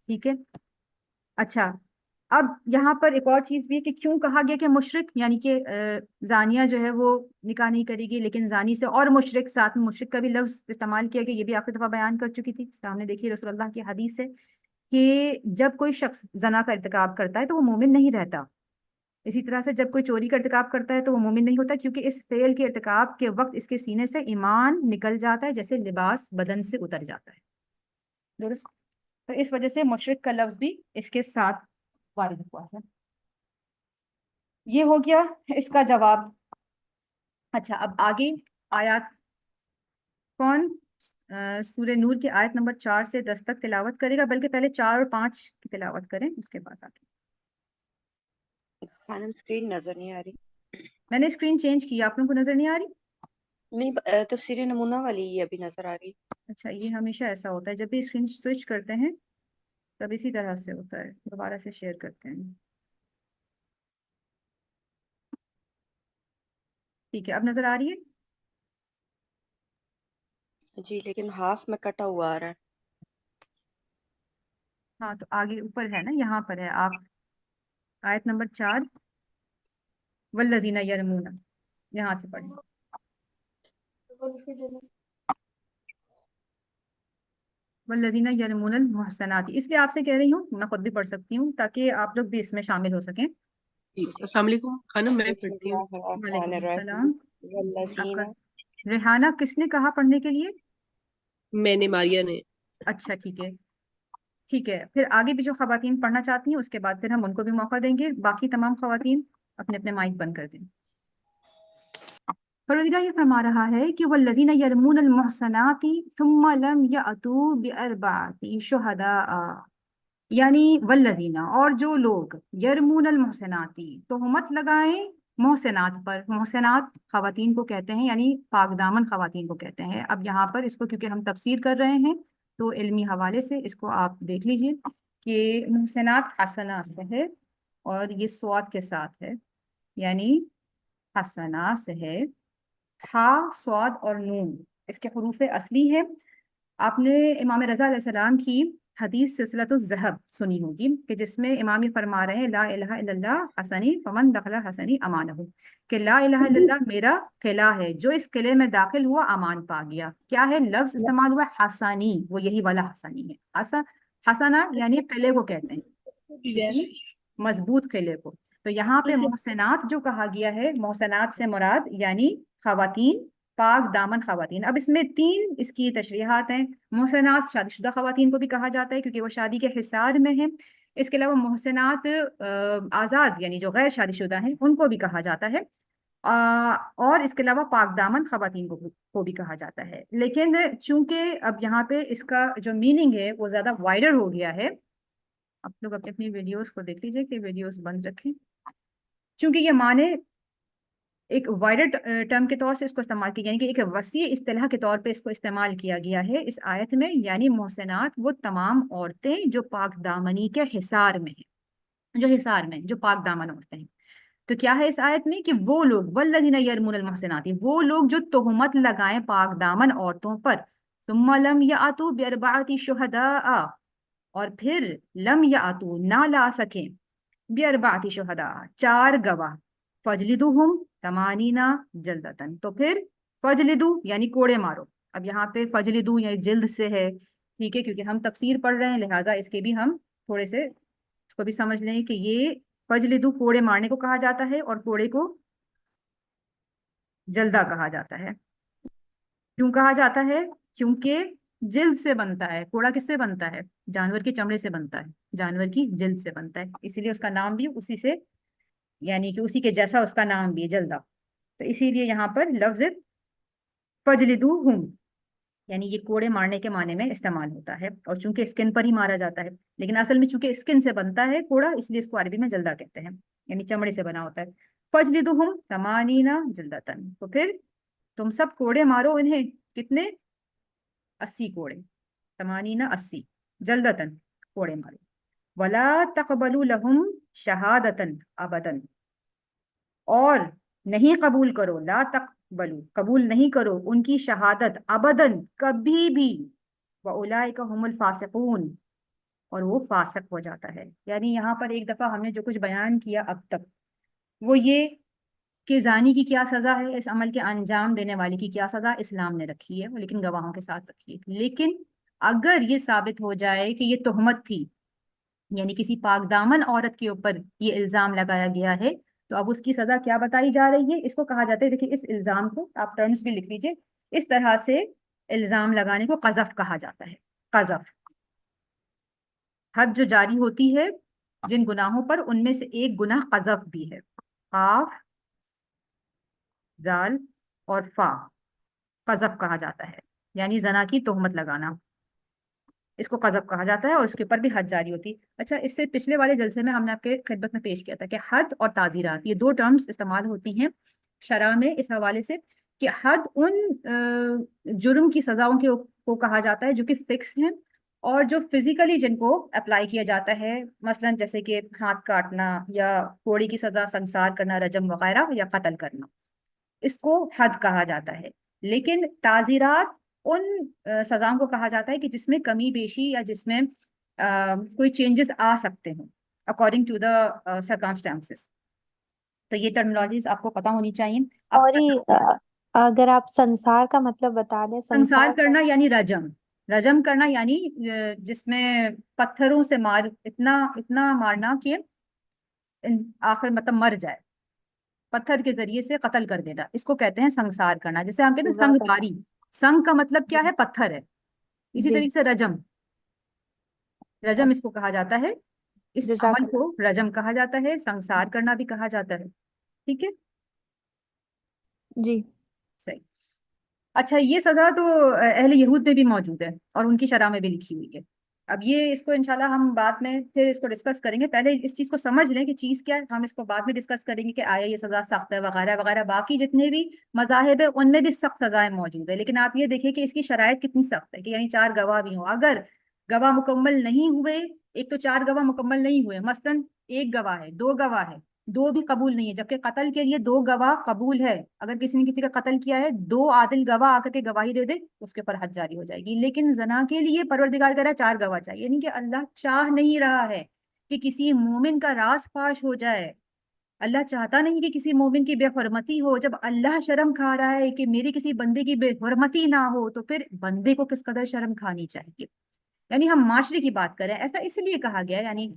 ٹھیک ہے؟ اچھا، اب یہاں پر ایک اور چیز بھی ہے کہ کیوں کہا گیا کہ مشرک، یعنی کہ زانیہ جو ہے وہ نکاح نہیں کرے گی، لیکن زانی سے اور مشرک، ساتھ میں مشرک کا بھی لفظ استعمال کیا گیا، یہ بھی آخری دفعہ بیان کر چکی تھی، سامنے دیکھیے رسول اللہ کی حدیث ہے کہ جب کوئی شخص زنا کا ارتکاب کرتا ہے تو وہ مومن نہیں رہتا، اسی طرح سے جب کوئی چوری کا ارتکاب کرتا ہے تو وہ مومن نہیں ہوتا، کیونکہ اس فعل کے ارتکاب کے وقت اس کے سینے سے ایمان نکل جاتا ہے جیسے لباس بدن سے اتر جاتا ہے، درست؟ تو اس وجہ سے مشرک کا لفظ بھی اس کے ساتھ وارد ہوا ہے۔ یہ ہو گیا اس کا جواب۔ اچھا، اب آگے آیات کون سورہ نور کی آیت نمبر 4 سے 10 تک تلاوت کرے گا؟ بلکہ پہلے 4 اور 5 کی تلاوت کریں، اس کے بعد آگے۔ خانم اسکرین نظر نہیں آ رہی۔ میں نے اسکرین چینج کی، آپ لوگوں کو نظر نہیں آ رہی؟ نہیں، تفسیر نمونہ والی یہ ابھی نظر آ رہی۔ اچھا، یہ ہمیشہ ایسا ہوتا ہے جب بھی اسکرین سوئچ کرتے ہیں تب اسی طرح سے ہوتا ہے. دوبارہ سے شیئر کرتے ہیں. ٹھیک ہے، اب نظر آ رہی ہے؟ جی لیکن ہاف میں کٹا ہوا آ رہا ہے. ہاں تو آگے اوپر ہے نا، یہاں پر ہے. آپ آیت نمبر 4 والذین یرمون، یہاں سے پڑھیں. والذین یرمون المحصنات، اس لیے آپ سے کہہ رہی ہوں، میں خود بھی پڑھ سکتی ہوں تاکہ آپ لوگ بھی اس میں شامل ہو سکیں. جی، السلام علیکم خانم، میں بسم پڑھتی ہوں. اللہ الرحمن وعلیکم الرحیم. السلام. جی آپ کا ریحانہ کس نے کہا پڑھنے کے لیے؟ میں نے، ماریا نے. اچھا ٹھیک ہے. ٹھیک ہے، پھر آگے بھی جو خواتین پڑھنا چاہتی ہیں اس کے بعد پھر ہم ان کو بھی موقع دیں گے. باقی تمام خواتین اپنے اپنے مائک بند کر دیں. پروردگار یہ فرما رہا ہے کہ والذین یرمون المحصنات ثم لم یأتوا بأربعۃ شہداء، یعنی والذین، اور جو لوگ یرمون المحصنات، تہمت لگائیں محسنات پر. محسنات خواتین کو کہتے ہیں، یعنی پاک دامن خواتین کو کہتے ہیں. اب یہاں پر اس کو کیونکہ ہم تفسیر کر رہے ہیں تو علمی حوالے سے اس کو آپ دیکھ لیجئے کہ محسنات حسنہ سے ہے اور یہ صاد کے ساتھ ہے، یعنی حسنہ سے ہے. ہا، صاد اور نون اس کے حروف اصلی ہے. آپ نے امام رضا علیہ السلام کی حدیث سلسلۃ الذہب سنی ہوگی کہ جس میں امام یہ فرما رہے ہیں لا الہ الا اللہ حسنی فمن دخل حسنی امانہ، کہ لا الہ الا اللہ میرا قلعہ ہے، جو اس قلعے میں داخل ہوا امان پا گیا. کیا ہے لفظ استعمال ہوا؟ حسنی، وہ یہی والا حسنی ہے. حسنہ یعنی قلعے کو کہتے ہیں، کسی مضبوط قلعے کو. تو یہاں پہ محسنات جو کہا گیا ہے، محسنات سے مراد یعنی خواتین، پاک دامن خواتین. اب اس میں 3 اس کی تشریحات ہیں. محسنات شادی شدہ خواتین کو بھی کہا جاتا ہے کیونکہ وہ شادی کے حصار میں ہیں. اس کے علاوہ محسنات آزاد یعنی جو غیر شادی شدہ ہیں ان کو بھی کہا جاتا ہے. اور اس کے علاوہ پاک دامن خواتین کو بھی کہا جاتا ہے. لیکن چونکہ اب یہاں پہ اس کا جو میننگ ہے وہ زیادہ وائڈر ہو گیا ہے. آپ لوگ اپنی ویڈیوز کو دیکھ لیجئے کہ ویڈیوز بند رکھیں، چونکہ یہ معنی ایک وائڈر ٹرم کے طور سے اس کو استعمال کیا، یعنی کہ ایک وسیع اصطلاح کے طور پہ اس کو استعمال کیا گیا ہے اس آیت میں. یعنی محسنات وہ تمام عورتیں جو پاک دامنی کے حصار میں ہیں، جو حصار میں جو پاک دامن عورتیں ہیں. تو کیا ہے اس آیت میں کہ وہ لوگ والذین یرمون المحسنات، وہ لوگ جو تہمت لگائیں پاک دامن عورتوں پر، ثم لم یأتوا بأربعۃ شہداء، اور پھر لم یأتوا نہ لا سکیں، بأربعۃ شہداء 4 گواہ، فجلدوہم 80 جلدتن، تو پھر فجلدو یعنی کوڑے مارو. اب یہاں پہ فجلدو یعنی جلد سے ہے، ٹھیک ہے، کیونکہ ہم تفسیر پڑھ رہے ہیں لہٰذا اس کے بھی ہم تھوڑے سے اس کو بھی سمجھ لیں کہ یہ فجلدو کوڑے مارنے کو کہا جاتا ہے اور کوڑے کو جلدہ کہا جاتا ہے. کیوں کہا جاتا ہے؟ کیونکہ جلد سے بنتا ہے. کوڑا کس سے بنتا ہے؟ جانور کی چمڑے سے بنتا ہے، جانور کی جلد سے بنتا ہے، اسی لیے اس کا نام بھی اسی سے، یعنی کہ اسی کے جیسا اس کا نام بھی ہے، جلدہ. تو اسی لیے یہاں پر لفظ فجلدوہم یعنی یہ کوڑے مارنے کے معنی میں استعمال ہوتا ہے. اور چونکہ اسکن پر ہی مارا جاتا ہے، لیکن اصل میں چونکہ اسکن سے بنتا ہے کوڑا، اس لیے اس کو عربی میں جلدہ کہتے ہیں، یعنی چمڑے سے بنا ہوتا ہے. فجلدوہم 80 جلدتن، تو پھر تم سب کوڑے مارو انہیں. کتنے؟ 80 کوڑے. 80 جلدتن، کوڑے مارو. ولا تقبلوا لهم شہادتن ابدن، اور نہیں قبول کرو، لا تقبلوا قبول نہیں کرو ان کی شہادت ابدن کبھی بھی. واولئک هم الفاسقون، اور وہ فاسق ہو جاتا ہے. یعنی یہاں پر ایک دفعہ ہم نے جو کچھ بیان کیا اب تک وہ یہ کہ زانی کی کیا سزا ہے، اس عمل کے انجام دینے والی کی کیا سزا اسلام نے رکھی ہے، لیکن گواہوں کے ساتھ رکھی ہے. لیکن اگر یہ ثابت ہو جائے کہ یہ تہمت تھی، یعنی کسی پاک دامن عورت کے اوپر یہ الزام لگایا گیا ہے، تو اب اس کی سزا کیا بتائی جا رہی ہے؟ اس کو کہا جاتا ہے، دیکھیں اس الزام کو آپ ٹرمز بھی لکھ لیجئے، اس طرح سے الزام لگانے کو قذف کہا جاتا ہے. قذف، حد جو جاری ہوتی ہے جن گناہوں پر، ان میں سے ایک گناہ قذف بھی ہے. قاف، دال اور فا، قذف کہا جاتا ہے، یعنی زنا کی تہمت لگانا، اس کو قذف کہا جاتا ہے اور اس کے اوپر بھی حد جاری ہوتی ہے. اچھا، اس سے پچھلے والے جلسے میں ہم نے آپ کے خدمت میں پیش کیا تھا کہ حد اور تعزیرات یہ 2 ٹرمز استعمال ہوتی ہیں شرع میں اس حوالے سے کہ حد ان جرم کی سزاؤں کو کہا جاتا ہے جو کہ فکس ہیں، اور جو فزیکلی جن کو اپلائی کیا جاتا ہے، مثلا جیسے کہ ہاتھ کاٹنا یا کوڑی کی سزا سنسار کرنا، رجم وغیرہ، یا قتل کرنا، اس کو حد کہا جاتا ہے۔ لیکن تعزیرات ان سزاؤں کو کہا جاتا ہے کہ جس میں کمی بیشی یا جس میں کوئی چینجز آ سکتے ہوں اکارڈنگ ٹو دا سرکمسٹانسز۔ تو یہ ٹرمنالوجیز آپ کو پتہ ہونی چاہیے۔ اب اور اگر آپ سنسار کا مطلب بتا دیں۔ سنسار کرنا یعنی رجم، رجم کرنا یعنی جس میں پتھروں سے اتنا مارنا کہ آخر مطلب مر جائے، پتھر کے ذریعے سے قتل کر دینا، اس کو کہتے ہیں سنسار کرنا، جسے ہم کہتے ہیں سنگ باری۔ سنگ کا مطلب کیا ہے؟ پتھر ہے۔ اسی طریقے سے رجم اس کو کہا جاتا ہے، اس عمل کو رجم کہا جاتا ہے، سنسار کرنا بھی کہا جاتا ہے۔ ٹھیک ہے جی صحیح۔ اچھا، یہ سزا تو اہل یہود میں بھی موجود ہے اور ان کی شرح میں بھی لکھی ہوئی ہے۔ اب یہ اس کو انشاءاللہ ہم بعد میں پھر اس کو ڈسکس کریں گے، پہلے اس چیز کو سمجھ لیں کہ چیز کیا ہے، ہم اس کو بعد میں ڈسکس کریں گے کہ آیا یہ سزا سخت ہے وغیرہ وغیرہ۔ باقی جتنے بھی مذاہب ہیں ان میں بھی سخت سزائیں موجود ہیں، لیکن آپ یہ دیکھیں کہ اس کی شرائط کتنی سخت ہے کہ یعنی 4 گواہ بھی ہوں۔ اگر گواہ مکمل نہیں ہوئے، ایک تو 4 گواہ مکمل نہیں ہوئے، مثلاً 1 گواہ ہے، 2 گواہ ہے، 2 بھی قبول نہیں ہے، جبکہ قتل کے لیے 2 گواہ قبول ہے۔ اگر کسی نے کسی کا قتل کیا ہے، 2 عادل گواہ آ کر کے گواہی دے دے، اس کے اوپر حد جاری ہو جائے گی۔ لیکن زنا کے لیے پروردگار کہہ رہا ہے 4 گواہ چاہیے، یعنی کہ اللہ چاہ نہیں رہا ہے کہ کسی مومن کا راز فاش ہو جائے۔ اللہ چاہتا نہیں کہ کسی مومن کی بے حرمتی ہو۔ جب اللہ شرم کھا رہا ہے کہ میری کسی بندے کی بے حرمتی نہ ہو، تو پھر بندے کو کس قدر شرم کھانی چاہیے۔ یعنی ہم معاشرے کی بات کریں، ایسا اس لیے کہا گیا، یعنی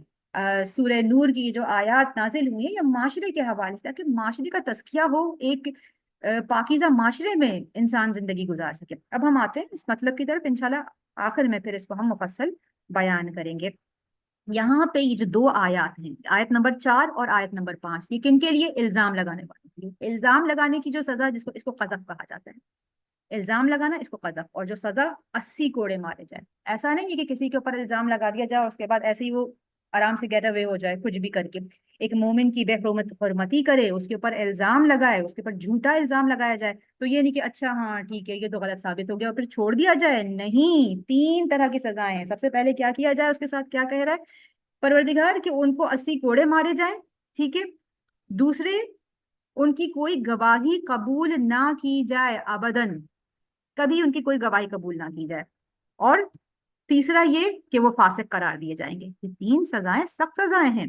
سورہ نور کی جو آیات نازل ہوئی ہیں یہ معاشرے کے حوالے سے، تاکہ معاشرے کا تزکیہ ہو، ایک پاکیزہ معاشرے میں انسان زندگی گزار سکے۔ اب ہم آتے ہیں اس مطلب کی طرف، انشاءاللہ آخر میں پھر اس کو ہم مفصل بیان کریں گے۔ یہاں پہ یہ جو 2 آیات ہیں، آیت نمبر 4 اور آیت نمبر 5، یہ کن کے لیے؟ الزام لگانے والوں کے لیے۔ الزام لگانے کی جو سزا اس کو قذف کہا جاتا ہے، الزام لگانا اس کو قذف، اور جو سزا 80 کوڑے مارے جائے۔ ایسا نہیں ہے کہ کسی کے اوپر الزام لگا دیا جائے اور اس کے بعد ایسے ہی وہ آرام سے گیٹ اوے ہو جائے کچھ بھی کر کے۔ ایک مومن کی بے حرمتی کرے، اس کے اوپر الزام لگائے، اس کے اوپر جھوٹا الزام لگایا جائے، تو یہ نہیں کہ اچھا ہاں ٹھیک ہے یہ تو غلط ثابت ہو گیا اور پھر چھوڑ دیا جائے۔ نہیں، 3 طرح کی سزائیں ہیں۔ سب سے پہلے کیا کیا جائے؟ اس کے ساتھ کیا کہہ رہا ہے پروردگار کہ ان کو 80 کوڑے مارے جائیں، ٹھیک ہے۔ دوسرے، ان کی کوئی گواہی قبول نہ کی جائے ابداً، کبھی ان کی کوئی گواہی قبول نہ کی جائے۔ اور تیسرا یہ کہ وہ فاسق قرار دیے جائیں گے۔ یہ 3 سزائیں سخت سزائیں ہیں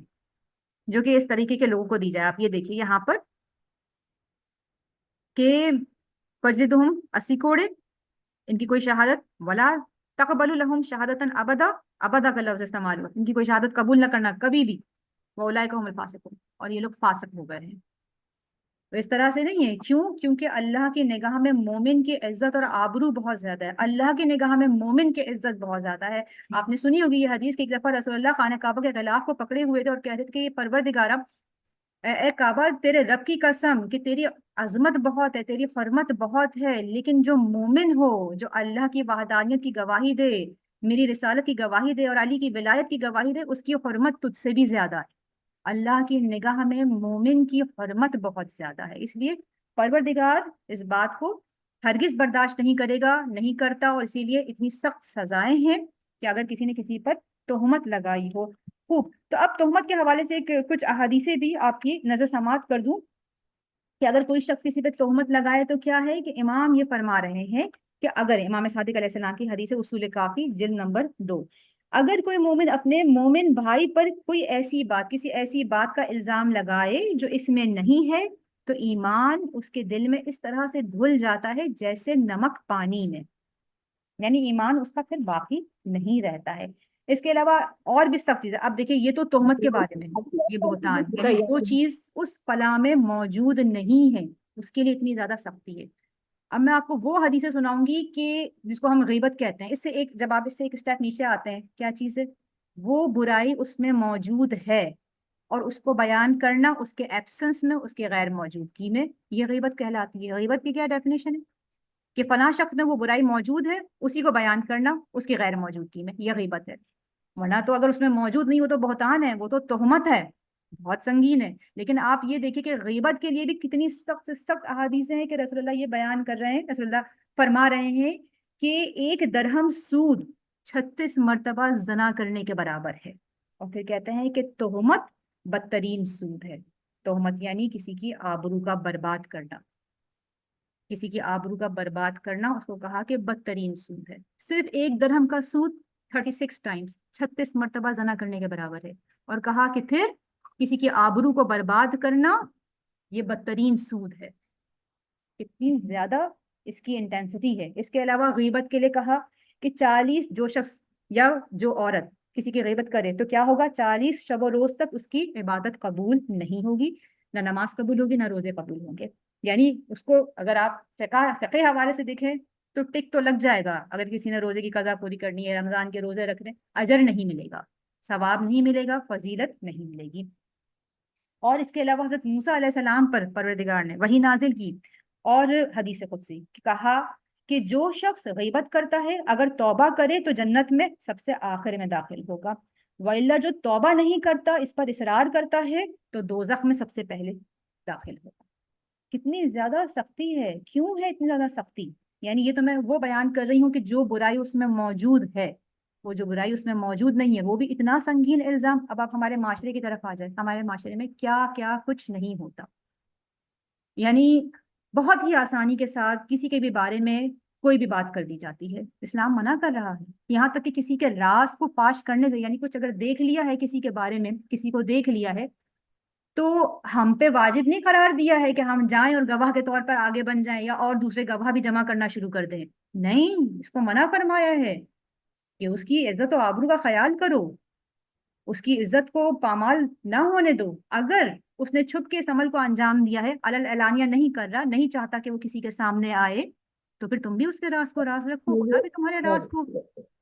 جو کہ اس طریقے کے لوگوں کو دی جائے۔ آپ یہ دیکھیے یہاں پر کہ فجلدہم 80 کوڑے، ان کی کوئی شہادت، ولا تقبل لہم شہادتا ابدا، ابدا کا لفظ استعمال ہوا، ان کی کوئی شہادت قبول نہ کرنا کبھی بھی، واولئک هم الفاسقون، اور یہ لوگ فاسق ہو گئے ہیں۔ تو اس طرح سے نہیں ہے، کیوں؟ کیونکہ اللہ کی نگاہ میں مومن کی عزت اور آبرو بہت زیادہ ہے، اللہ کی نگاہ میں مومن کی عزت بہت زیادہ ہے۔ آپ نے سنی ہوگی یہ حدیث کہ ایک دفعہ رسول اللہ خانہ کعبہ کے غلاف کو پکڑے ہوئے تھے اور کہہ رہے تھے کہ یہ پروردگارا، اے کعبہ تیرے رب کی قسم کہ تیری عظمت بہت ہے، تیری حرمت بہت ہے، لیکن جو مومن ہو، جو اللہ کی وحدانیت کی گواہی دے، میری رسالت کی گواہی دے اور علی کی ولایت کی گواہی دے، اس کی حرمت تجھ سے بھی زیادہ ہے۔ اللہ کی نگاہ میں مومن کی حرمت بہت زیادہ ہے، اس لیے پروردگار اس بات کو ہرگز برداشت نہیں کرے گا، نہیں کرتا، اور اسی لیے اتنی سخت سزائیں ہیں کہ اگر کسی نے کسی پر تہمت لگائی ہو۔ خوب، تو اب تہمت کے حوالے سے کچھ احادیثیں بھی آپ کی نظر سماعت کر دوں کہ اگر کوئی شخص کسی پہ تہمت لگائے تو کیا ہے کہ امام یہ فرما رہے ہیں کہ اگر امام صادق علیہ السلام کی حدیث اصول کافی جلد نمبر 2، اگر کوئی مومن اپنے مومن بھائی پر کوئی ایسی بات، کسی ایسی بات کا الزام لگائے جو اس میں نہیں ہے، تو ایمان اس کے دل میں اس طرح سے گھل جاتا ہے جیسے نمک پانی میں، یعنی ایمان اس کا پھر باقی نہیں رہتا ہے۔ اس کے علاوہ اور بھی سخت چیز ہے۔ اب دیکھیں یہ تو تہمت کے بارے میں، یہ بہتان، یعنی وہ چیز اس فلاں میں موجود نہیں ہے، اس کے لیے اتنی زیادہ سختی ہے۔ اب میں آپ کو وہ حدیثیں سناؤں گی کہ جس کو ہم غیبت کہتے ہیں، اس سے ایک، جب آپ اس سے ایک اسٹیپ نیچے آتے ہیں، کیا چیز ہے؟ وہ برائی اس میں موجود ہے اور اس کو بیان کرنا اس کے ایبسنس میں، اس کے غیر موجودگی میں، یہ غیبت کہلاتی ہے۔ غیبت کی کیا ڈیفینیشن ہے؟ کہ فلاں شخص میں وہ برائی موجود ہے، اسی کو بیان کرنا اس کی غیر موجودگی میں، یہ غیبت ہے۔ ورنہ تو اگر اس میں موجود نہیں، وہ تو بہتان ہے، وہ تو تہمت ہے، بہت سنگین ہے۔ لیکن آپ یہ دیکھیں کہ غیبت کے لیے بھی کتنی سخت سخت احادیثیں ہیں کہ رسول اللہ یہ بیان کر رہے ہیں، رسول اللہ فرما رہے ہیں کہ 1 درہم سود 36 مرتبہ زنا کرنے کے برابر ہے۔ اور پھر کہتے ہیں کہ تہمت بدترین سود ہے۔ تہمت یعنی کسی کی آبرو کا برباد کرنا، کسی کی آبرو کا برباد کرنا، اس کو کہا کہ بدترین سود ہے۔ صرف 1 درہم کا سود 36 ٹائمز 36 مرتبہ زنا کرنے کے برابر ہے، اور کہا کہ پھر کسی کی آبرو کو برباد کرنا یہ بدترین سود ہے۔ کتنی زیادہ اس کی انٹینسٹی ہے۔ اس کے علاوہ غیبت کے لیے کہا کہ 40 جو شخص یا جو عورت کسی کی غیبت کرے تو کیا ہوگا، 40 شب و روز تک اس کی عبادت قبول نہیں ہوگی، نہ نماز قبول ہوگی نہ روزے قبول ہوں گے۔ یعنی اس کو اگر آپ فقہ حوالے سے دیکھیں تو ٹک تو لگ جائے گا، اگر کسی نے روزے کی قضا پوری کرنی ہے، رمضان کے روزے رکھنے، اجر نہیں ملے گا، ثواب نہیں ملے گا، فضیلت نہیں ملے گی۔ اور اس کے علاوہ حضرت موسیٰ علیہ السلام پر پروردگار نے وحی نازل کی اور حدیث قدسی کہا کہ جو شخص غیبت کرتا ہے اگر توبہ کرے تو جنت میں سب سے آخر میں داخل ہوگا، وَإِلَّا جو توبہ نہیں کرتا، اس پر اصرار کرتا ہے تو دوزخ میں سب سے پہلے داخل ہوگا۔ کتنی زیادہ سختی ہے، کیوں ہے اتنی زیادہ سختی؟ یعنی یہ تو میں وہ بیان کر رہی ہوں کہ جو برائی اس میں موجود ہے، وہ جو برائی اس میں موجود نہیں ہے وہ بھی اتنا سنگین الزام۔ اب آپ ہمارے معاشرے کی طرف آ جائیں، ہمارے معاشرے میں کیا کیا کچھ نہیں ہوتا، یعنی بہت ہی آسانی کے ساتھ کسی کے بھی بارے میں کوئی بھی بات کر دی جاتی ہے۔ اسلام منع کر رہا ہے، یہاں تک کہ کسی کے راز کو فاش کرنے سے، یعنی کچھ اگر دیکھ لیا ہے کسی کے بارے میں، کسی کو دیکھ لیا ہے تو ہم پہ واجب نہیں قرار دیا ہے کہ ہم جائیں اور گواہ کے طور پر آگے بن جائیں یا اور دوسرے گواہ بھی جمع کرنا شروع کر دیں۔ نہیں، اس کو منع فرمایا ہے کہ اس کی عزت و آبرو کا خیال کرو، اس کی عزت کو پامال نہ ہونے دو۔ اگر اس نے چھپ کے اس عمل کو انجام دیا ہے، علل اعلانیہ نہیں کر رہا، نہیں چاہتا کہ وہ کسی کے سامنے آئے، تو پھر تم بھی اس کے راز کو راز رکھو، خدا بھی تمہارے راز کو